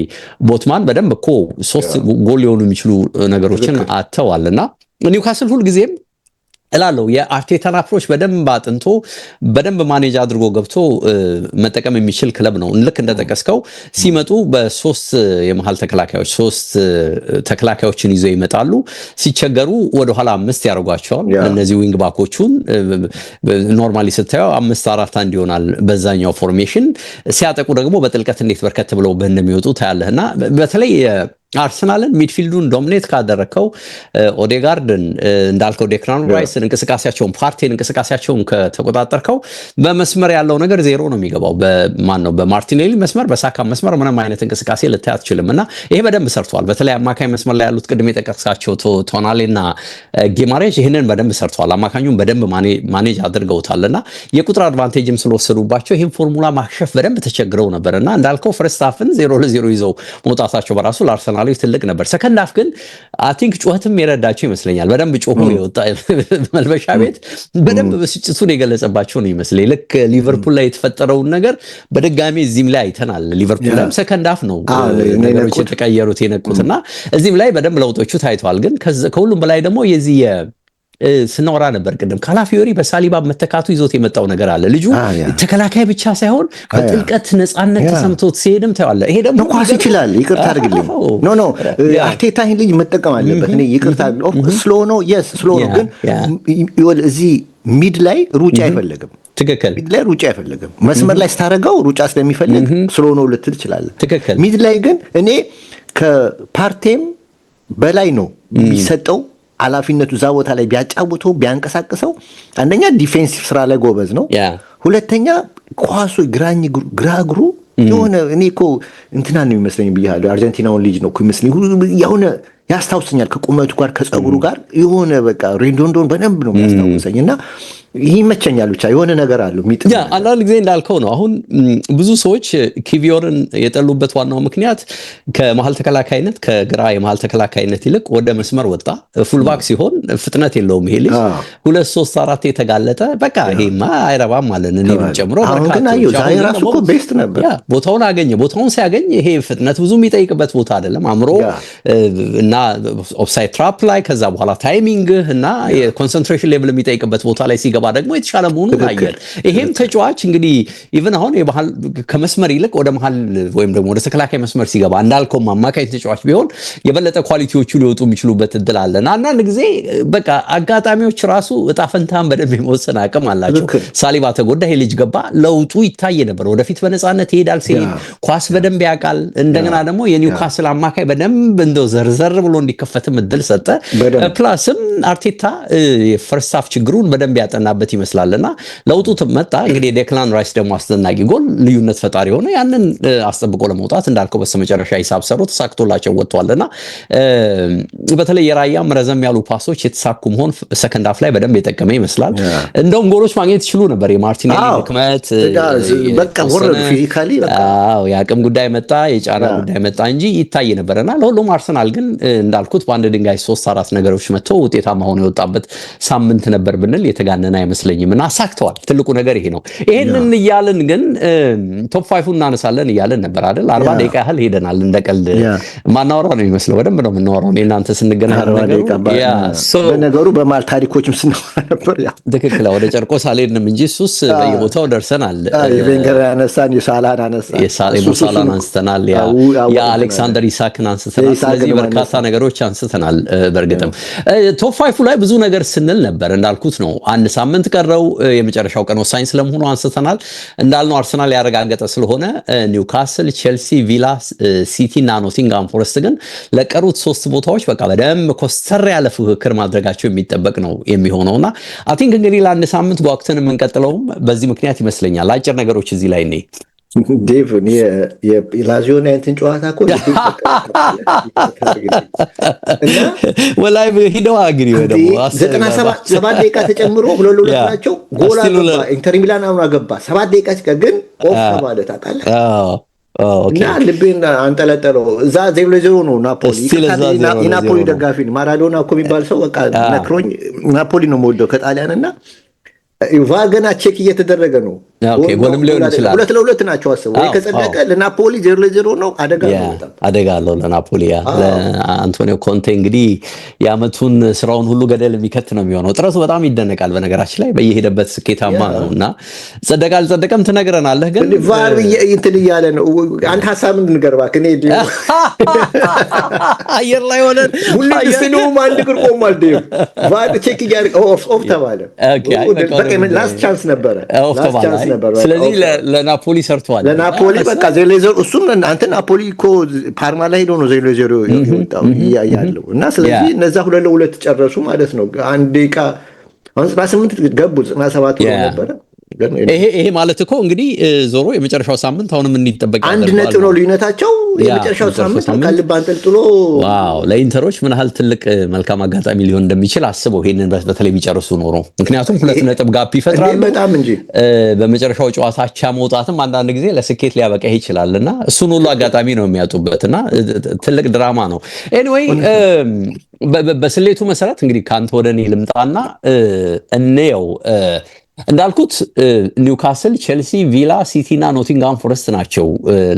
ቦትማን በደንብ እኮ 3 ጎል ሊሆኑ የሚችሉ ነገሮችን አተዋልና ኒውካስል ሁልጊዜም እላለሁ የአርቴታን አፕሮች በደንብ አጥንቶ በደንብ ማኔጅ አድርጎ ገብቶ መጠቀም የሚችል ክለብ ነው። ልክ እንደጠቀስከው ሲመጡ በ3 የመሃል ተከላካዮች 3 ተከላካዮችን ይዘው ይመጣሉ። ሲቸገሩ ወደ ኋላ 5 ያደርጓቸዋል። እነዚህ ዊንግ ባኮቹን ኖርማሊ ስታየው 5-4-1 ይሆናል በዛኛው ፎርሜሽን። ሲያጠቁ ደግሞ በጥልቀት እንዴት በርከት ብለው እንደሚወጡ ታያለህና በተለይ አርሰናልን ሚድፊልዱን ዶሚኔት ካደረከው ኦዴጋርድን እንዳልከው ዴክላን ራይስን እንቅስቃሴያቸውን ፓርቲን እንቅስቃሴያቸውን ከተቆጣጠርከው በመስመር ያለው ነገር ዜሮ ነው የሚገባው። በማርቲኔሊ መስመር በሳካ መስመር ምንም አይነት እንቅስቃሴ ልታይ አትችልምና ይሄ በደንብ ሰርቷል። በተለይ አማካኝ መስመር ላይ ያሉት ቅድም የጠቀስካቸው ቶናሌና ጊማሬጅ ይህንን በደንብ ሰርቷል። አማካኙን በደንብ ማኔጅ አድርገውታልና የቁጥር አድቫንቴጅም ስለወሰዱባቸው ይህን ፎርሙላ ማክሸፍ በደንብ ተቸግረው ነበርና እንዳልከው ፈርስት ሃፍን 0-0 ይዘው መውጣታቸው በራሱ ለአርሰናል ትልቅ ነበር። ሰከንድ ሃፍ ግን አይ ቲንክ ጩኸትም የረዳቸው ይመስለኛል። በደንብ ጮሆ የወጣ መልበሻ ቤት በደንብ ብስጭቱን የገለጸባቸው ነው ይመስለኝ። ልክ ሊቨርፑል ላይ የተፈጠረውን ነገር በድጋሚ እዚህም ላይ አይተናል። ሊቨርፑል ላይ ሰከንድ ሃፍ ነው ነገሮች የተቀየሩት የነቁትና እዚህም ላይ በደንብ ለውጦቹ ታይተዋል። ግን ከሁሉም በላይ ደግሞ የዚህ ስናወራ ነበር ቅድም ካላፊዮሪ በሳሊባ መተካቱ ይዞት የመጣው ነገር አለ። ልጁ ተከላካይ ብቻ ሳይሆን በጥልቀት ነፃነት ተሰምቶት ሲሄድም ታያለህ። ይሄ ደግሞ ኳስ ይችላል። ይቅርታ አድርግልኝ። ኖ አርቴታ ይሄን ልጅ መጠቀም አለበት። እኔ ይቅርታ ስሎ ነው ስሎ ነው፣ ግን እዚህ ሚድ ላይ ሩጫ አይፈልግም። ትክክል። ሚድ ላይ ሩጫ አይፈልግም። መስመር ላይ ስታደርገው ሩጫ ስለሚፈልግ ስሎ ነው ልትል ትችላለህ። ሚድ ላይ ግን እኔ ከፓርቴም በላይ ነው የሚሰጠው ኃላፊነቱ። እዛ ቦታ ላይ ቢያጫውተው ቢያንቀሳቅሰው አንደኛ ዲፌንሲቭ ስራ ላይ ጎበዝ ነው። ሁለተኛ ኳሱ ግራ እግሩ የሆነ እኔ እኮ እንትና ነው የሚመስለኝ ብያለሁ። አርጀንቲናውን ልጅ ነው እኮ የሚመስለኝ የሆነ ያስታውሰኛል ከቁመቱ ጋር ከጸጉሩ ጋር የሆነ በቃ ሬዶንዶን በደንብ ነው የሚያስታውሰኝ እና ይመቸኛል። ብቻ የሆነ ነገር አለው የሚጥል አንዳንድ ጊዜ እንዳልከው ነው። አሁን ብዙ ሰዎች ኪቪዮርን የጠሉበት ዋናው ምክንያት ከመሀል ተከላካይነት ከግራ የመሀል ተከላካይነት ይልቅ ወደ መስመር ወጣ። ፉልባክ ሲሆን ፍጥነት የለውም ይሄ ልጅ 2 3 4 የተጋለጠ በቃ ይሄማ አይረባም ማለት ነው ጨምሮ አሁን ግን አየሁ ዛሬ ራሱ እኮ ቤስት ነበር። ቦታውን አገኘ። ቦታውን ሲያገኝ ይሄ ፍጥነት ብዙ የሚጠይቅበት ቦታ አይደለም። አምሮ እና ኦፍሳይድ ትራፕ ላይ ከዛ በኋላ ታይሚንግ እና የኮንሰንትሬሽን ሌቭል የሚጠይቅበት ቦታ ላይ ሲገባ ደግሞ የተሻለ መሆኑን ታየል። ይሄም ተጫዋች እንግዲህ ኢቭን አሁን የመሃል ከመስመር ይልቅ ወደ መሃል ወይም ደግሞ ወደ ተከላካይ መስመር ሲገባ እንዳልከው አማካይ ተጫዋች ቢሆን የበለጠ ኳሊቲዎቹ ሊወጡ የሚችሉበት እድል አለና አንዳንድ ጊዜ በቃ አጋጣሚዎች ራሱ እጣ ፈንታን በደንብ የመወሰን አቅም አላቸው። ሳሊባ ተጎዳ፣ ይሄ ልጅ ገባ፣ ለውጡ ይታይ ነበር። ወደፊት በነፃነት ይሄዳል፣ ሲሄድ ኳስ በደንብ ያውቃል። እንደገና ደግሞ የኒውካስል አማካይ በደንብ እንደው ዘርዘር ብሎ እንዲከፈትም እድል ሰጠ። ፕላስም አርቴታ የፈርስት ሃፍ ችግሩን በደንብ ያጠናበት ይመስላልና ለውጡ መጣ። እንግዲህ ዴክላን ራይስ ደግሞ አስደናቂ ጎል ልዩነት ፈጣሪ ሆነ። ያንን አስጠብቆ ለመውጣት እንዳልከው በስተመጨረሻ ሂሳብ ሰሩ፣ ተሳክቶላቸው ወጥቷልና በተለይ የራያም ረዘም ያሉ ፓሶች የተሳኩ መሆን ሰከንድ ሃፍ ላይ በደንብ የጠቀመ ይመስላል። እንደውም ጎሎች ማግኘት ይችሉ ነበር። የማርቲኔሊ ድክመት በቃ ወረድ ፊዚካሊ የአቅም ጉዳይ መጣ፣ የጫና ጉዳይ መጣ እንጂ ይታይ ነበርና ለሁሉም አርሰናል ግን እንዳልኩት በአንድ ድንጋይ 3-4 ነገሮች መጥተው ውጤታማ ሆኖ የወጣበት ሳምንት ነበር ብንል የተጋነነ አይመስለኝም እና አሳክተዋል። ትልቁ ነገር ይሄ ነው። ይሄንን እያልን ግን ቶፕ 5 እናነሳለን እያልን ነበር አይደል? 40 ደቂቃ ያህል ሄደናል። እንደቀልድ ማናወራ ነው የሚመስለው። በደንብ ነው የምናወራው። እናንተ ስንገናኝ በነገሩ በማል ታሪኮችም ስናወራ ነበር። ትክክል። ወደ ጨርቆስ አልሄድንም እንጂ እሱስ በየቦታው ደርሰናል። የቬንገር ያነሳን የሳላን አንስተናል። የአሌክሳንደር ኢሳክን አንስተናል። ስለዚህ በርካታ ነገሮች አንስተናል። በእርግጥም ቶፕ 5 ላይ ብዙ ነገር ስንል ነበር። እንዳልኩት ነው አንድ ሳምንት ቀረው። የመጨረሻው ቀን ወሳኝ ስለመሆኑ አንስተናል። እንዳልነው አርሰናል ያረጋገጠ ስለሆነ ኒውካስል፣ ቼልሲ፣ ቪላ፣ ሲቲ እና ኖቲንግሃም ፎረስት ግን ለቀሩት 3 ቦታዎች በቃ በደንብ ኮስተር ያለ ፉክክር ማድረጋቸው የሚጠበቅ ነው የሚሆነውና አይ ቲንክ እንግዲህ ለአንድ ሳምንት ጓጉተን የምንቀጥለውም በዚህ ምክንያት ይመስለኛል። አጭር ነገሮች እዚህ ላይ እኔ ዴቭ የላዚዮና እንትን ጨዋታ እኮ ወላይ ሂደዋ እንግዲህ ወይ ደግሞ 97 ደቂቃ ተጨምሮ 2-2 ናቸው። ጎል አገባ ኢንተር ሚላን አሁን አገባ 7 ደቂቃ ሲቀር ግን ኦፍ ማለት አቃለ እና ልቤን አንጠለጠለው። እዛ 0-0 ነው ናፖሊ። የናፖሊ ደጋፊ ማራዶና እኮ የሚባል ሰው በቃ ነክሮኝ ናፖሊ ነው የምወደው ከጣሊያንና ቫር ገና ቼክ እየተደረገ ነው። ኦኬ ጎልም ሊሆን ይችላል። 2-2 ናቸው አስበው። ወይ ከጸደቀ ለናፖሊ 0-0 ነው። አደጋ አለው ለናፖሊ። አንቶኒዮ ኮንቴ እንግዲህ የዓመቱን ስራውን ሁሉ ገደል የሚከት ነው የሚሆነው። ጥረቱ በጣም ይደነቃል። በነገራችን ላይ በየሄደበት ስኬታማ ነውና ጸደቀ አልጸደቀም ትነግረናለህ። ግን ቫር እንትን እያለ ነው። አንድ ሐሳብ እንድንገርባ ከኔ አየር ላይ ሆነ ሁሉ ስለው አንድ ግር ቆሟል። ቫር ቼክ እያለ ኦፍ ተባለ። ላስት ቻንስ ነበረ። ስለዚህ ለናፖሊ ሰርቷል። ለናፖሊ በቃ 0-0 እሱም አንተ ናፖሊ እኮ ፓርማ ላይ ሄዶ ነው 0-0 የወጣው ያለው እና ስለዚህ እነዛ 2-2 ጨረሱ ማለት ነው። አንድ ደቂቃ 98 ገቡ 97 ነበረ። ይሄ ማለት እኮ እንግዲህ ዞሮ የመጨረሻው ሳምንት አሁንም እንዲጠበቅ አንድ ነጥብ ነው ልዩነታቸው። የመጨረሻው ሳምንት ካልባ አንጠልጥሎ ዋው ለኢንተሮች ምን ያህል ትልቅ መልካም አጋጣሚ ሊሆን እንደሚችል አስበው። ይሄንን በተለይ ቢጨርሱ ኖሮ ምክንያቱም 2 ነጥብ ጋፕ ይፈጥራሉ በጣም እንጂ በመጨረሻው ጨዋታ አቻ መውጣትም አንዳንድ ጊዜ ለስኬት ሊያበቃ ይችላልና እሱን ሁሉ አጋጣሚ ነው የሚያጡበትና ትልቅ ድራማ ነው። ኤኒዌይ በስሌቱ መሰረት እንግዲህ ካንተ ወደ እኔ ልምጣና እንየው። እንዳልኩት ኒውካስል፣ ቼልሲ፣ ቪላ፣ ሲቲ እና ኖቲንግሃም ፎረስት ናቸው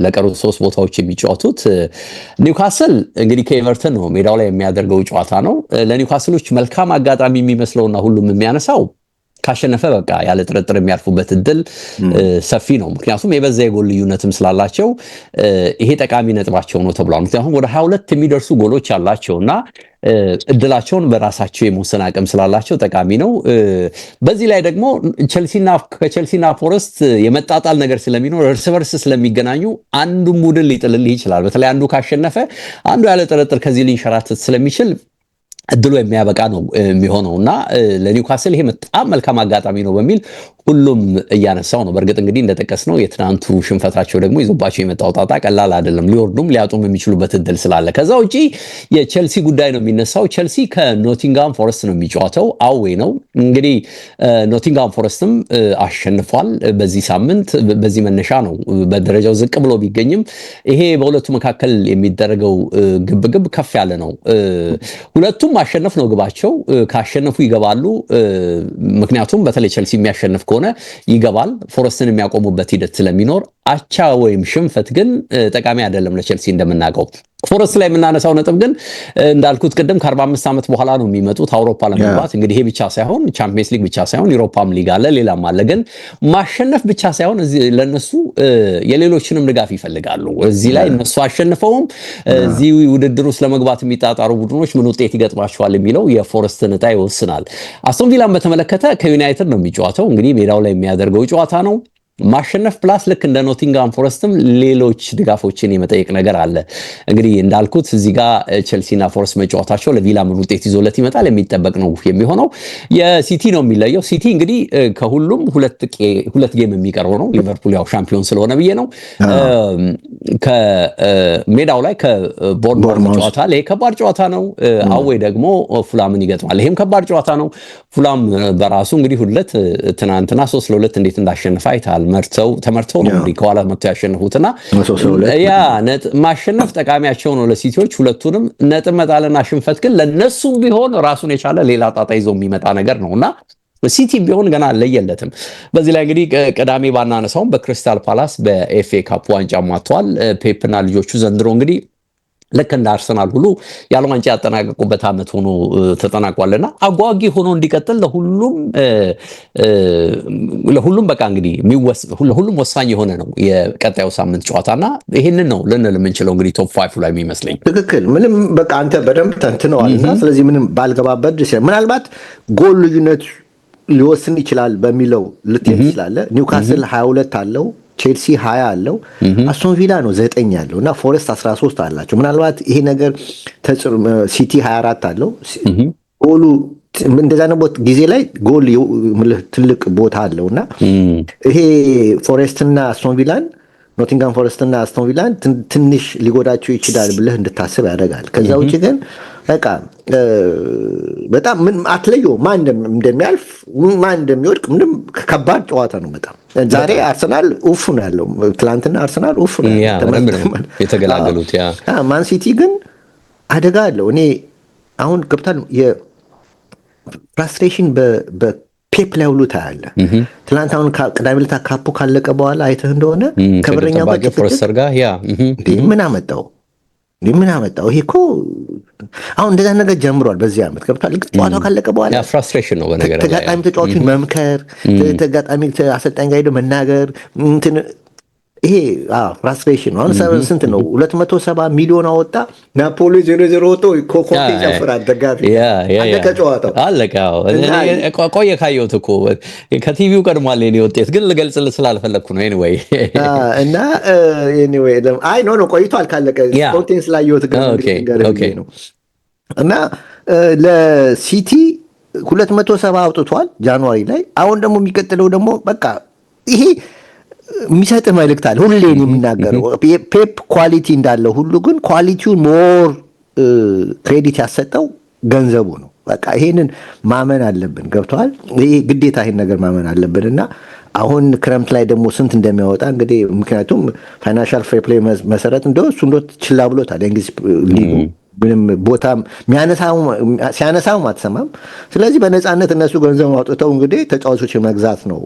ለቀሩት 3 ቦታዎች የሚጫወቱት። ኒውካስል እንግዲህ ከኤቨርተን ነው ሜዳው ላይ የሚያደርገው ጨዋታ ነው። ለኒውካስሎች መልካም አጋጣሚ የሚመስለውና ሁሉም የሚያነሳው ካሸነፈ በቃ ያለ ጥርጥር የሚያልፉበት እድል ሰፊ ነው። ምክንያቱም የበዛ የጎል ልዩነትም ስላላቸው ይሄ ጠቃሚ ነጥባቸው ነው ተብሏል። ምክንያቱም ወደ 22 የሚደርሱ ጎሎች አላቸውና እድላቸውን በራሳቸው የመወሰን አቅም ስላላቸው ጠቃሚ ነው። በዚህ ላይ ደግሞ ከቼልሲና ፎረስት የመጣጣል ነገር ስለሚኖር እርስ በርስ ስለሚገናኙ አንዱን ቡድን ሊጥልልህ ይችላል። በተለይ አንዱ ካሸነፈ አንዱ ያለ ጥርጥር ከዚህ ሊንሸራተት ስለሚችል እድሉ የሚያበቃ ነው የሚሆነው እና ለኒውካስል ይሄ በጣም መልካም አጋጣሚ ነው በሚል ሁሉም እያነሳው ነው። በእርግጥ እንግዲህ እንደጠቀስነው የትናንቱ ሽንፈታቸው ደግሞ ይዞባቸው የመጣው ጣጣ ቀላል አይደለም። ሊወርዱም ሊያጡም የሚችሉበት እድል ስላለ ከዛ ውጪ የቼልሲ ጉዳይ ነው የሚነሳው። ቼልሲ ከኖቲንጋም ፎረስት ነው የሚጫወተው። አዌ ነው እንግዲህ ኖቲንጋም ፎረስትም አሸንፏል በዚህ ሳምንት። በዚህ መነሻ ነው በደረጃው ዝቅ ብሎ ቢገኝም ይሄ በሁለቱ መካከል የሚደረገው ግብግብ ከፍ ያለ ነው። ሁለቱም ማሸነፍ ነው ግባቸው። ካሸነፉ ይገባሉ። ምክንያቱም በተለይ ቼልሲ የሚያሸንፍ ከሆነ ይገባል። ፎረስትን የሚያቆሙበት ሂደት ስለሚኖር አቻ ወይም ሽንፈት ግን ጠቃሚ አይደለም ለቼልሲ እንደምናውቀው። ፎረስት ላይ የምናነሳው ነጥብ ግን እንዳልኩት ቅድም ከ45 ዓመት በኋላ ነው የሚመጡት አውሮፓ ለመግባት። እንግዲህ ይሄ ብቻ ሳይሆን ቻምፒየንስ ሊግ ብቻ ሳይሆን ዩሮፓም ሊግ አለ፣ ሌላም አለ። ግን ማሸነፍ ብቻ ሳይሆን ለነሱ የሌሎችንም ድጋፍ ይፈልጋሉ። እዚህ ላይ እነሱ አሸንፈውም እዚህ ውድድር ውስጥ ለመግባት የሚጣጣሩ ቡድኖች ምን ውጤት ይገጥማቸዋል የሚለው የፎረስትን ዕጣ ይወስናል። አስቶን ቪላን በተመለከተ ከዩናይትድ ነው የሚጫወተው። እንግዲህ ሜዳው ላይ የሚያደርገው ጨዋታ ነው። ማሸነፍ ፕላስ ልክ እንደ ኖቲንጋም ፎረስትም ሌሎች ድጋፎችን የመጠየቅ ነገር አለ። እንግዲህ እንዳልኩት እዚህ ጋር ቼልሲና ፎረስት መጫወታቸው ለቪላ ምን ውጤት ይዞለት ይመጣል የሚጠበቅ ነው የሚሆነው። የሲቲ ነው የሚለየው። ሲቲ እንግዲህ ከሁሉም ሁለት ጌም የሚቀርበው ነው። ሊቨርፑል ያው ሻምፒዮን ስለሆነ ብዬ ነው። ከሜዳው ላይ ከቦርንማውዝ ይጫወታል። ይሄ ከባድ ጨዋታ ነው። አዌ ደግሞ ፉላምን ይገጥማል። ይሄም ከባድ ጨዋታ ነው። ፉላም በራሱ እንግዲህ ሁለት ትናንትና 3-2 እንዴት እንዳሸነፈ አይታል። ተመርተው ነው እንግዲህ ከኋላ መጥተው ያሸነፉትና ያ ማሸነፍ ጠቃሚያቸው ነው ለሲቲዎች። ሁለቱንም ነጥብ መጣልና ሽንፈት ግን ለነሱም ቢሆን ራሱን የቻለ ሌላ ጣጣ ይዞ የሚመጣ ነገር ነውና ሲቲ ቢሆን ገና አለየለትም። በዚህ ላይ እንግዲህ ቅዳሜ ባናነሳውም በክሪስታል ፓላስ በኤፍኤ ካፕ ዋንጫ ማጥቷል። ፔፕና ልጆቹ ዘንድሮ እንግዲህ ልክ እንደ አርሰናል ሁሉ ያለ ዋንጫ ያጠናቀቁበት ዓመት ሆኖ ተጠናቋልና አጓጊ ሆኖ እንዲቀጥል ለሁሉም በቃ እንግዲህ ለሁሉም ወሳኝ የሆነ ነው የቀጣዩ ሳምንት ጨዋታና ይሄንን ነው ልንል የምንችለው እንግዲህ ቶፕ 5 ላይ የሚመስለኝ። ትክክል። ምንም በቃ አንተ በደንብ ተንትነዋልና ስለዚህ ምንም ባልገባበት ደስ ምናልባት ጎል ልዩነት ሊወስን ይችላል በሚለው ልትሄድ ትችላለህ። ኒውካስል 22 አለው፣ ቼልሲ 20 አለው፣ አስቶን ቪላ ነው 9 ያለው እና ፎረስት 13 አላቸው። ምናልባት ይሄ ነገር ሲቲ 24 አለው። ጎሉ እንደዛ ነው ጊዜ ላይ ጎል ትልቅ ቦታ አለውና ይሄ ፎረስትና አስቶን ቪላን ኖቲንጋም ፎረስትና አስቶን ቪላን ትንሽ ሊጎዳቸው ይችላል ብለህ እንድታስብ ያደርጋል። ከዛ ውጭ ግን በቃ በጣም ምን አትለየው ማን እንደሚያልፍ ማን እንደሚወድቅ ምንም ከባድ ጨዋታ ነው በጣም። ዛሬ አርሰናል ኡፍ ነው ያለው፣ ትላንትና አርሰናል ኡፍ ነው የተገላገሉት። ማን ሲቲ ግን አደጋ አለው። እኔ አሁን ገብታል የፍራስትሬሽን በፔፕ ላይ ሁሉ ታያለህ። ትላንት አሁን ቅዳሜ ዕለት ካፑ ካለቀ በኋላ አይተህ እንደሆነ ከበረኛው ጋር ምን አመጣው? ይሄ እኮ አሁን እንደዛ ነገር ጀምሯል በዚህ ዓመት ገብቷል። ልክ ጨዋታው ካለቀ በኋላ ያ ፍራስትሬሽን ነው በነገር ላይ ተጋጣሚ ተጫዋቾችን መምከር፣ ተጋጣሚ አሰልጣኝ ጋር ሄዶ መናገር እንትን ይሄ ፍራስትሬሽን ነው። አሁን ስንት ነው 270 ሚሊዮን አወጣ። ናፖሊ 0-0 ወጥቶ ኮኮቴ ጨፍራል ደጋፊ አለቀ ጨዋታው አለቀ። ቆየ ካየሁት እኮ ከቲቪው ቀድሟል የኔ ውጤት ግን ልገልጽልህ ስላልፈለግኩ ነው። ኤኒዌይ እና ኤኒዌይ አይ ኖ ቆይቷል ካለቀ ስፖርቲንግ ስላየሁት ግን ነው እና ለሲቲ 270 አውጥቷል ጃንዋሪ ላይ። አሁን ደግሞ የሚቀጥለው ደግሞ በቃ ይሄ የሚሰጥ መልእክት አለ። ሁሌ የሚናገረው ፔፕ ኳሊቲ እንዳለው ሁሉ ግን ኳሊቲውን ሞር ክሬዲት ያሰጠው ገንዘቡ ነው። በቃ ይሄንን ማመን አለብን። ገብተዋል። ይሄ ግዴታ ይሄን ነገር ማመን አለብን እና አሁን ክረምት ላይ ደግሞ ስንት እንደሚያወጣ እንግዲህ ምክንያቱም ፋይናንሻል ፌር ፕሌይ መሰረት እሱ ችላ ብሎታል የእንግሊዝ ሊጉ ምንም ቦታ ሲያነሳውም አትሰማም። ስለዚህ በነፃነት እነሱ ገንዘብ አውጥተው እንግዲህ ተጫዋቾች መግዛት ነው።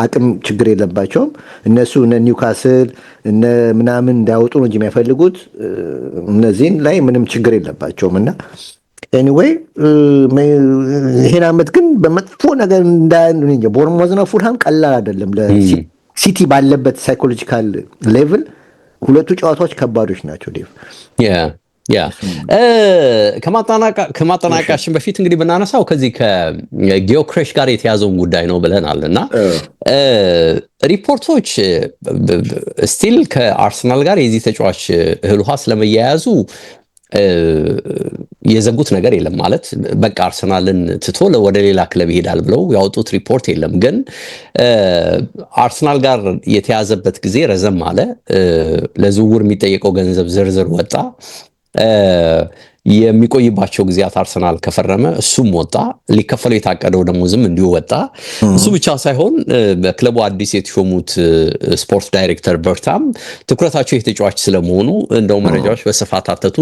አቅም ችግር የለባቸውም እነሱ እነ ኒውካስል እነ ምናምን እንዳያወጡ ነው እንጂ የሚያፈልጉት እነዚህን ላይ ምንም ችግር የለባቸውም እና ኤኒዌይ ይሄን ዓመት ግን በመጥፎ ነገር ቦርንማውዝና ፉልሃም ቀላል አይደለም። ለሲቲ ባለበት ሳይኮሎጂካል ሌቭል ሁለቱ ጨዋታዎች ከባዶች ናቸው። ዴቭ ከማጠናቀቃችን በፊት እንግዲህ ብናነሳው ከዚህ ከጊዮክሬሽ ጋር የተያዘውን ጉዳይ ነው ብለናል እና ሪፖርቶች ስቲል ከአርሰናል ጋር የዚህ ተጫዋች እህል ውሃ ስለመያያዙ የዘጉት ነገር የለም። ማለት በቃ አርሰናልን ትቶ ወደ ሌላ ክለብ ይሄዳል ብለው ያወጡት ሪፖርት የለም። ግን አርሰናል ጋር የተያዘበት ጊዜ ረዘም አለ። ለዝውውር የሚጠየቀው ገንዘብ ዝርዝር ወጣ። የሚቆይባቸው ጊዜያት አርሰናል ከፈረመ እሱም ወጣ። ሊከፈለው የታቀደው ደሞዝም እንዲሁ ወጣ። እሱ ብቻ ሳይሆን በክለቡ አዲስ የተሾሙት ስፖርት ዳይሬክተር በርታም ትኩረታቸው የተጫዋች ስለመሆኑ እንደው መረጃዎች በስፋት አተቱ።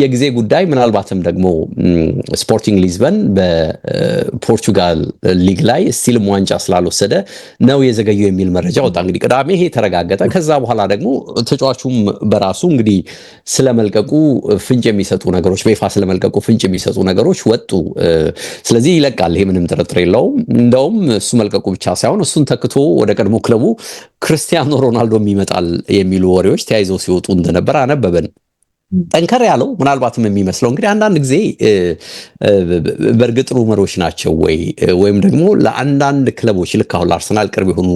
የጊዜ ጉዳይ ምናልባትም ደግሞ ስፖርቲንግ ሊዝበን በፖርቹጋል ሊግ ላይ ስቲልም ዋንጫ ስላልወሰደ ነው የዘገየው የሚል መረጃ ወጣ። እንግዲህ ቅዳሜ ይሄ ተረጋገጠ። ከዛ በኋላ ደግሞ ተጫዋቹም በራሱ እንግዲህ ስለመልቀቁ ፍንጭ የሚሰጡ ነገሮች በይፋ ስለመልቀቁ ፍንጭ የሚሰጡ ነገሮች ወጡ። ስለዚህ ይለቃል፣ ይሄ ምንም ጥርጥር የለውም። እንደውም እሱ መልቀቁ ብቻ ሳይሆን እሱን ተክቶ ወደ ቀድሞ ክለቡ ክርስቲያኖ ሮናልዶም ይመጣል የሚሉ ወሬዎች ተያይዘው ሲወጡ እንደነበር አነበበን። ጠንከር ያለው ምናልባትም የሚመስለው እንግዲህ አንዳንድ ጊዜ በእርግጥ ሩመሮች ናቸው ወይም ደግሞ ለአንዳንድ ክለቦች ልክ አሁን ለአርሰናል ቅርብ የሆኑ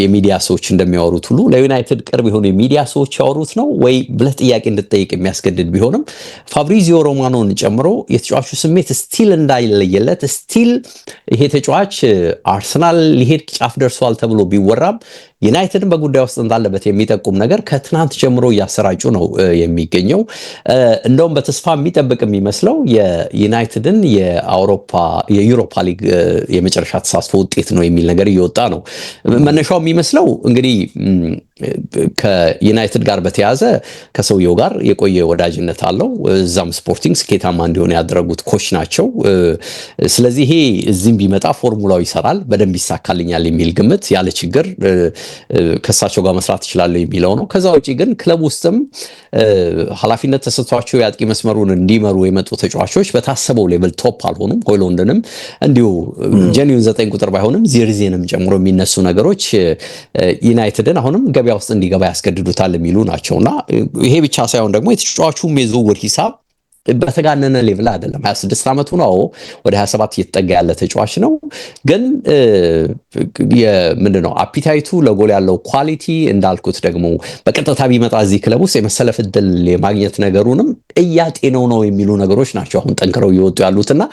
የሚዲያ ሰዎች እንደሚያወሩት ሁሉ ለዩናይትድ ቅርብ የሆኑ የሚዲያ ሰዎች ያወሩት ነው ወይ ብለህ ጥያቄ እንድትጠይቅ የሚያስገድድ ቢሆንም ፋብሪዚዮ ሮማኖን ጨምሮ የተጫዋቹ ስሜት ስቲል እንዳይለየለት ስቲል ይሄ ተጫዋች አርሰናል ሊሄድ ጫፍ ደርሷል ተብሎ ቢወራም ዩናይትድን በጉዳይ ውስጥ እንዳለበት የሚጠቁም ነገር ከትናንት ጀምሮ እያሰራጩ ነው የሚገኘው። እንደውም በተስፋ የሚጠብቅ የሚመስለው የዩናይትድን የዩሮፓ ሊግ የመጨረሻ ተሳትፎ ውጤት ነው የሚል ነገር እየወጣ ነው። መነሻው የሚመስለው እንግዲህ ከዩናይትድ ጋር በተያዘ ከሰውየው ጋር የቆየ ወዳጅነት አለው። እዛም ስፖርቲንግ ስኬታማ እንዲሆን ያደረጉት ኮች ናቸው። ስለዚህ ይሄ እዚህም ቢመጣ ፎርሙላው ይሰራል፣ በደንብ ይሳካልኛል የሚል ግምት ያለ ችግር ከሳቸው ጋር መስራት ይችላል የሚለው ነው። ከዛ ውጪ ግን ክለብ ውስጥም ኃላፊነት ተሰጥቷቸው የአጥቂ መስመሩን እንዲመሩ የመጡ ተጫዋቾች በታሰበው ሌቭል ቶፕ አልሆኑም። ሆይሉንድንም እንዲሁ ጀኒውን 9 ቁጥር ባይሆንም ዚርዜንም ጨምሮ የሚነሱ ነገሮች ዩናይትድን አሁንም ገበያ ውስጥ እንዲገባ ያስገድዱታል የሚሉ ናቸውና ይሄ ብቻ ሳይሆን ደግሞ የተጫዋቹም የዝውውር ሂሳብ በተጋነነ ሌቭል አይደለም። 26 ዓመቱ ነው፣ ወደ 27 እየተጠጋ ያለ ተጫዋች ነው። ግን ምንድነው አፒታይቱ ለጎል ያለው ኳሊቲ እንዳልኩት ደግሞ በቀጥታ ቢመጣ እዚህ ክለብ ውስጥ የመሰለፍ ዕድል የማግኘት ነገሩንም እያጤነው ነው የሚሉ ነገሮች ናቸው አሁን ጠንክረው እየወጡ ያሉትና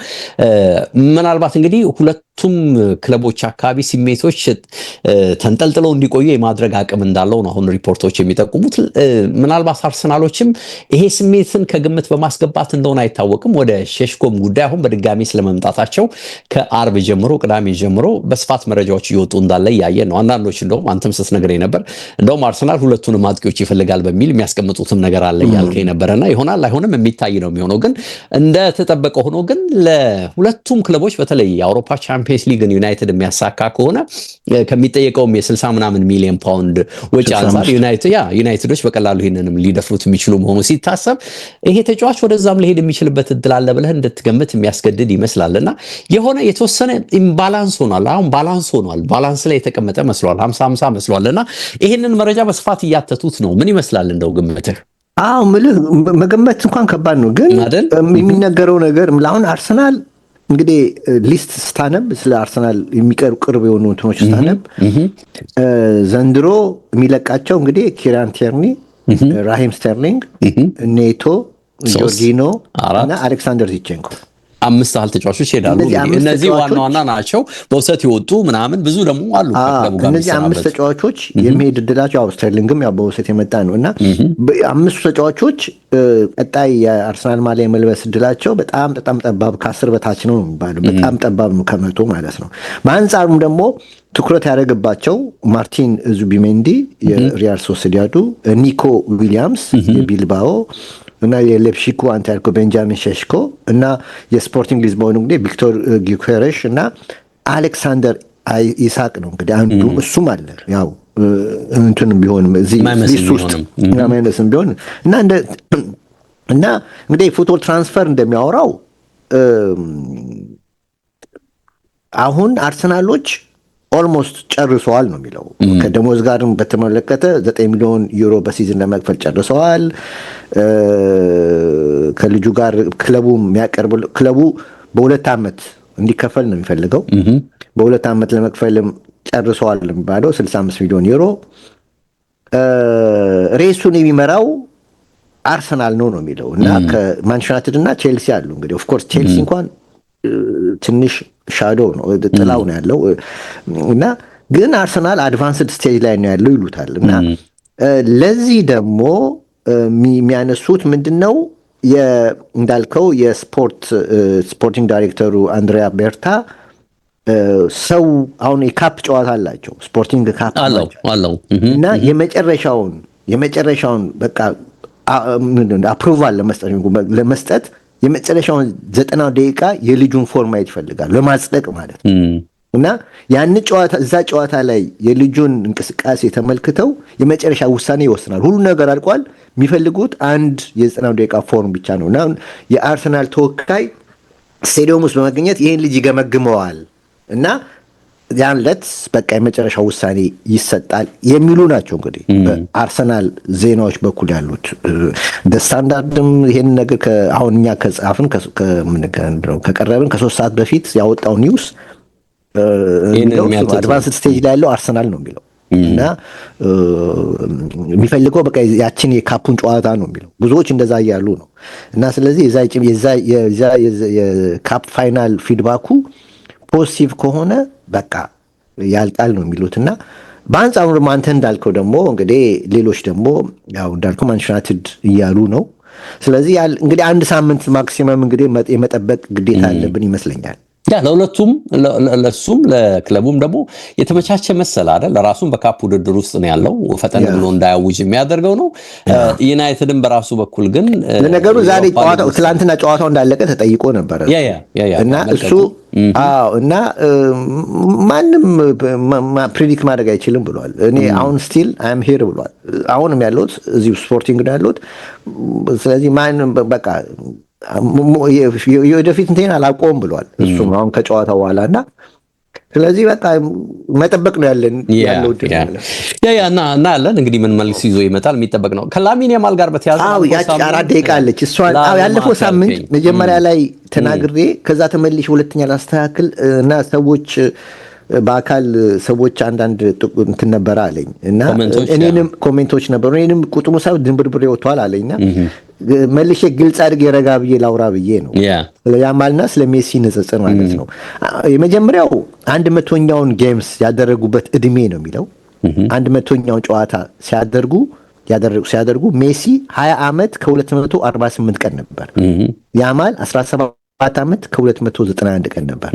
ምናልባት እንግዲህ ሁለቱም ክለቦች አካባቢ ስሜቶች ተንጠልጥለው እንዲቆዩ የማድረግ አቅም እንዳለው ነው አሁን ሪፖርቶች የሚጠቁሙት። ምናልባት አርሰናሎችም ይሄ ስሜትን ከግምት በማስገባት እንደሆነ አይታወቅም ወደ ሼሽኮም ጉዳይ አሁን በድጋሚ ስለመምጣታቸው ከአርብ ጀምሮ ቅዳሜ ጀምሮ በስፋት መረጃዎች እየወጡ እንዳለ ያየን ነው። አንዳንዶች እንደውም አንተም ስትነግረኝ ነበር እንደውም አርሰናል ሁለቱንም አጥቂዎች ይፈልጋል በሚል የሚያስቀምጡትም ነገር አለ ያልከኝ ነበርና ይሆናል አይሆንም የሚታይ ነው የሚሆነው። ግን እንደተጠበቀ ሆኖ ግን ለሁለቱም ክለቦች በተለይ የአውሮፓ ቻምፒየንስ ሊግን ዩናይትድ የሚያሳካ ከሆነ ከሚጠየቀውም የ60 ምናምን ሚሊዮን ፓውንድ ወጪ አንፃር ዩናይትዶች በቀላሉ ይሄንንም ሊደፍሩት የሚችሉ መሆኑ ሲታሰብ ይሄ ተጫዋች ወደዛም ሊሄድ የሚችልበት እድል አለ ብለህ እንድትገምት የሚያስገድድ ይመስላልና የሆነ የተወሰነ ኢምባላንስ ሆኗል። አሁን ባላንስ ላይ የተቀመጠ መስሏል፣ 50-50 መስሏልና ይሄንን መረጃ በስፋት እያተቱት ነው። ምን ይመስላል እንደው ግምትህ? ምልህ መገመት እንኳን ከባድ ነው፣ ግን የሚነገረው ነገር አሁን አርሰናል እንግዲህ ሊስት ስታነብ ስለ አርሰናል የሚቀርብ ቅርብ የሆኑ እንትኖች ስታነብ ዘንድሮ የሚለቃቸው እንግዲህ ኪራን ቲርኒ፣ ራሂም ስተርሊንግ፣ ኔቶ፣ ጆርጊኖ እና አሌክሳንደር ዚቼንኮ 5 ያህል ተጫዋቾች ይሄዳሉ። እነዚህ ዋና ናቸው፣ በውሰት ይወጡ ምናምን ብዙ ደግሞ አሉ። እነዚህ 5 ተጫዋቾች የሚሄድ እድላቸው ስተርሊንግም ያው በውሰት የመጣ ነው እና 5 ተጫዋቾች ቀጣይ የአርሰናል ማሊያ የመልበስ እድላቸው በጣም ጠባብ ከ10 በታች ነው የሚባለው። በጣም ጠባብ ነው ከመቶ ማለት ነው። በአንጻሩም ደግሞ ትኩረት ያደረገባቸው ማርቲን ዙቢሜንዲ የሪያል ሶሲዳዱ፣ ኒኮ ዊሊያምስ የቢልባኦ እና የሌፕሺኩ አንተ ያልከው ቤንጃሚን ሼሽኮ እና የስፖርቲንግ ሊዝቦን እንግዲህ ቪክቶር ጊዮኬሬሽ እና አሌክሳንደር ኢሳቅ ነው እንግዲህ አንዱ። እሱም አለ ያው እንትንም ቢሆንም እዚህ ሊስት ውስጥ ማይነስም ቢሆን እና እና እንግዲህ ፉትቦል ትራንስፈር እንደሚያወራው አሁን አርሰናሎች ኦልሞስት ጨርሰዋል ነው የሚለው። ከደሞዝ ጋርም በተመለከተ 9 ሚሊዮን ዩሮ በሲዝን ለመክፈል ጨርሰዋል። ከልጁ ጋር ክለቡ በ2 ዓመት እንዲከፈል ነው የሚፈልገው። በ2 ዓመት ለመክፈልም ጨርሰዋል የሚባለው 65 ሚሊዮን ዩሮ። ሬሱን የሚመራው አርሰናል ነው የሚለው እና ከማንቸስተር ዩናይትድ እና ቼልሲ አሉ። እንግዲህ ኦፍኮርስ ቼልሲ እንኳን ትንሽ ሻዶ ነው ጥላው ነው ያለው እና ግን አርሰናል አድቫንስድ ስቴጅ ላይ ነው ያለው ይሉታል። እና ለዚህ ደግሞ የሚያነሱት ምንድነው እንዳልከው የስፖርቲንግ ዳይሬክተሩ አንድሪያ ቤርታ ሰው አሁን የካፕ ጨዋታ አላቸው፣ ስፖርቲንግ ካፕ አለው እና የመጨረሻውን በቃ አፕሩቫል ለመስጠት የመጨረሻውን 90 ደቂቃ የልጁን ፎርም ማየት ይፈልጋል ለማጽደቅ ማለት ነው። እና ያን እዛ ጨዋታ ላይ የልጁን እንቅስቃሴ ተመልክተው የመጨረሻ ውሳኔ ይወስናል። ሁሉ ነገር አልቋል። የሚፈልጉት አንድ የ90 ደቂቃ ፎርም ብቻ ነው። እና የአርሰናል ተወካይ ስቴዲየም ውስጥ በመገኘት ይህን ልጅ ይገመግመዋል እና ያን ዕለት በቃ የመጨረሻ ውሳኔ ይሰጣል የሚሉ ናቸው። እንግዲህ በአርሰናል ዜናዎች በኩል ያሉት ስታንዳርድም ይሄን ነገር አሁን እኛ ከጻፍን ከቀረብን ከ3 ሰዓት በፊት ያወጣው ኒውስ አድቫንስድ ስቴጅ ላይ ያለው አርሰናል ነው የሚለው እና የሚፈልገው በቃ ያችን የካፑን ጨዋታ ነው የሚለው። ብዙዎች እንደዛ እያሉ ነው። እና ስለዚህ የካፕ ፋይናል ፊድባኩ ፖዚቲቭ ከሆነ በቃ ያልቃል ነው የሚሉት። እና በአንጻሩ ደግሞ አንተ እንዳልከው ደግሞ እንግዲህ ሌሎች ደግሞ ያው እንዳልከው ማንቸስተር ዩናይትድ እያሉ ነው። ስለዚህ እንግዲህ 1 ሳምንት ማክሲመም እንግዲህ የመጠበቅ ግዴታ አለብን ይመስለኛል። ለሁለቱም ለሱም ለክለቡም ደግሞ የተመቻቸ መሰለ አይደል? ለራሱም በካፕ ውድድር ውስጥ ነው ያለው፣ ፈጠን ብሎ እንዳያውጅ የሚያደርገው ነው። ዩናይትድም በራሱ በኩል ግን ለነገሩ ዛሬ ትላንትና ጨዋታው እንዳለቀ ተጠይቆ ነበር እና እሱ እና ማንም ፕሪዲክት ማድረግ አይችልም ብሏል። እኔ አሁን ስቲል አይም ሄር ብሏል። አሁንም ያለሁት እዚሁ ስፖርቲንግ ነው ያለሁት። ስለዚህ ማንም በቃ የወደፊት እንትን አላውቀውም ብሏል እሱም አሁን ከጨዋታ በኋላ። እና ስለዚህ በቃ መጠበቅ ነው ያለው እና ያለን እንግዲህ ምን መልስ ይዞ ይመጣል የሚጠበቅ ነው። ከላሚን ያማል ጋር በተያያዘ ያቺ 4 ደቂቃ አለች እሷን ያለፈው ሳምንት መጀመሪያ ላይ ተናግሬ ከዛ ተመልሼ ሁለተኛ ላስተካክል እና በአካል ሰዎች አንዳንድ እንትን ነበረ አለኝ እና እኔንም ኮሜንቶች ነበሩ። እኔንም ቁጥሩ ሳብ ድንብርብሬ ወጥቷል አለኝና መልሼ ግልጽ አድርጌ ረጋ ብዬ ላውራ ብዬ ነው ያማልና ስለ ሜሲ ንጽጽር ማለት ነው። የመጀመሪያው 100ኛውን ጌምስ ያደረጉበት እድሜ ነው የሚለው 100ኛውን ጨዋታ ሲያደርጉ ሜሲ 20 ዓመት ከ248 ቀን ነበር። ያማል 17 ዓመት ከ291 ቀን ነበር።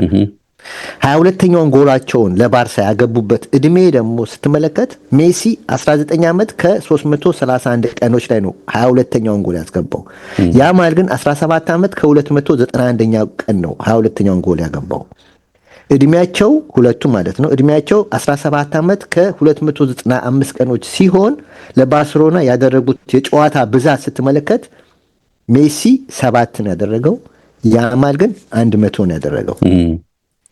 22ኛውን ጎላቸውን ለባርሳ ያገቡበት እድሜ ደግሞ ስትመለከት ሜሲ 19 ዓመት ከ331 ቀኖች ላይ ነው 22ኛውን ጎል ያስገባው። ያማል ግን 17 ዓመት ከ291 ቀን ነው 22ኛውን ጎል ያገባው። እድሜያቸው ሁለቱም ማለት ነው እድሜያቸው 17 ዓመት ከ295 ቀኖች ሲሆን ለባርሴሎና ያደረጉት የጨዋታ ብዛት ስትመለከት ሜሲ 7 ነው ያደረገው፣ ያማል ግን 100 ነው ያደረገው።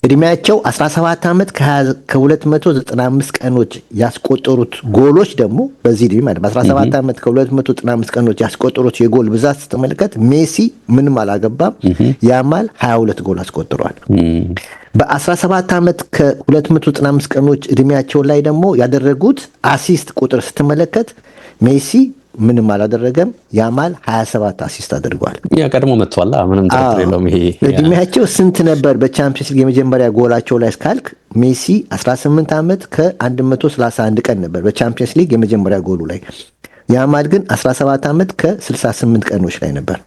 እድሜያቸው 17 ዓመት ከ295 ቀኖች ያስቆጠሩት ጎሎች ደግሞ በዚህ እድሜ ማለት በ17 ዓመት ከ295 ቀኖች ያስቆጠሩት የጎል ብዛት ስትመለከት ሜሲ ምንም አላገባም፣ ያማል 22 ጎል አስቆጥሯል። በ17 ዓመት ከ295 ቀኖች እድሜያቸው ላይ ደግሞ ያደረጉት አሲስት ቁጥር ስትመለከት ሜሲ ምንም አላደረገም፣ ያማል 27 አሲስት አድርጓል። ቀድሞ መጥቷል፣ ምንም ጥርጥር የለውም። ይሄ እድሜያቸው ስንት ነበር በቻምፒየንስ ሊግ የመጀመሪያ ጎላቸው ላይ ስካልክ ሜሲ 18 ዓመት ከ131 ቀን ነበር በቻምፒየንስ ሊግ የመጀመሪያ ጎሉ ላይ። ያማል ግን 17 ዓመት ከ68 ቀኖች ላይ ነበር።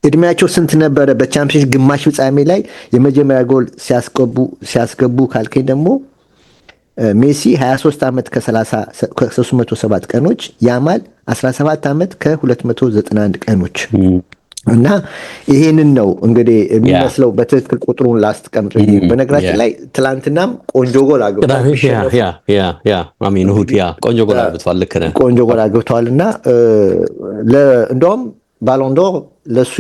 እድሜያቸው ስንት ነበረ በቻምፒየንስ ሊግ ግማሽ ፍጻሜ ላይ የመጀመሪያ ጎል ሲያስገቡ ካልከኝ ደግሞ ሜሲ 23 ዓመት ከ307 ቀኖች፣ ያማል 17 ዓመት ከ291 ቀኖች። እና ይሄንን ነው እንግዲህ የሚመስለው በትክክል ቁጥሩን ላስቀምጥ። በነገራችን ላይ ትላንትናም ቆንጆ ጎል አግብቷል። ቆንጆ ጎል አግብቷል። ልክ ነህ፣ ቆንጆ ጎል አግብቷል። እና እንደውም ባሎንዶር ለሱ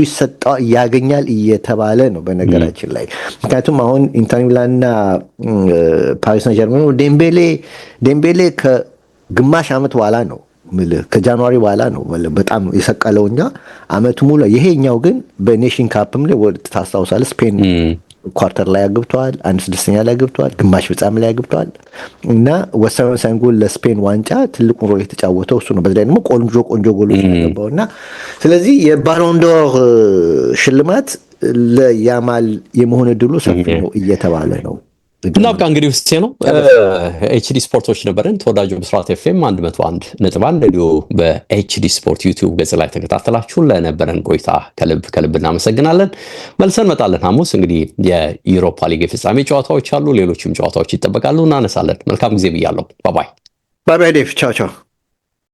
ያገኛል እየተባለ ነው በነገራችን ላይ። ምክንያቱም አሁን ኢንተር ሚላንና ፓሪስ ሰን ጀርመን ዴምቤሌ ከግማሽ ዓመት በኋላ ነው ከጃንዋሪ በኋላ ነው በጣም የሰቀለውኛ ዓመቱ ሙሉ። ይሄኛው ግን በኔሽን ካፕም ላይ ታስታውሳለህ ስፔን ኳርተር ላይ አግብተዋል፣ 1/6ኛ ላይ አግብተዋል፣ ግማሽ ፍጻሜ ላይ አግብተዋል እና ወሳኝ ጎል ለስፔን ዋንጫ ትልቁ ሮል የተጫወተው እሱ ነው። በዛ ደግሞ ቆንጆ ጎሎች ያገባውና ስለዚህ የባሎንዶር ሽልማት ለያማል የመሆን እድሉ ሰፊ ነው እየተባለ ነው። እናብቃ እንግዲህ ውስጤ ነው። ኤችዲ ስፖርቶች ነበረን። ተወዳጁ ብስራት ኤፍኤም 101.1 እንዲሁ በኤችዲ ስፖርት ዩቲዩብ ገጽ ላይ ተከታተላችሁ ለነበረን ቆይታ ከልብ እናመሰግናለን። መልሰን እንመጣለን ሐሙስ። እንግዲህ የዩሮፓ ሊግ የፍጻሜ ጨዋታዎች አሉ፣ ሌሎችም ጨዋታዎች ይጠበቃሉ፣ እናነሳለን። መልካም ጊዜ ብያለሁ። ባይ ዴቭ ቻው።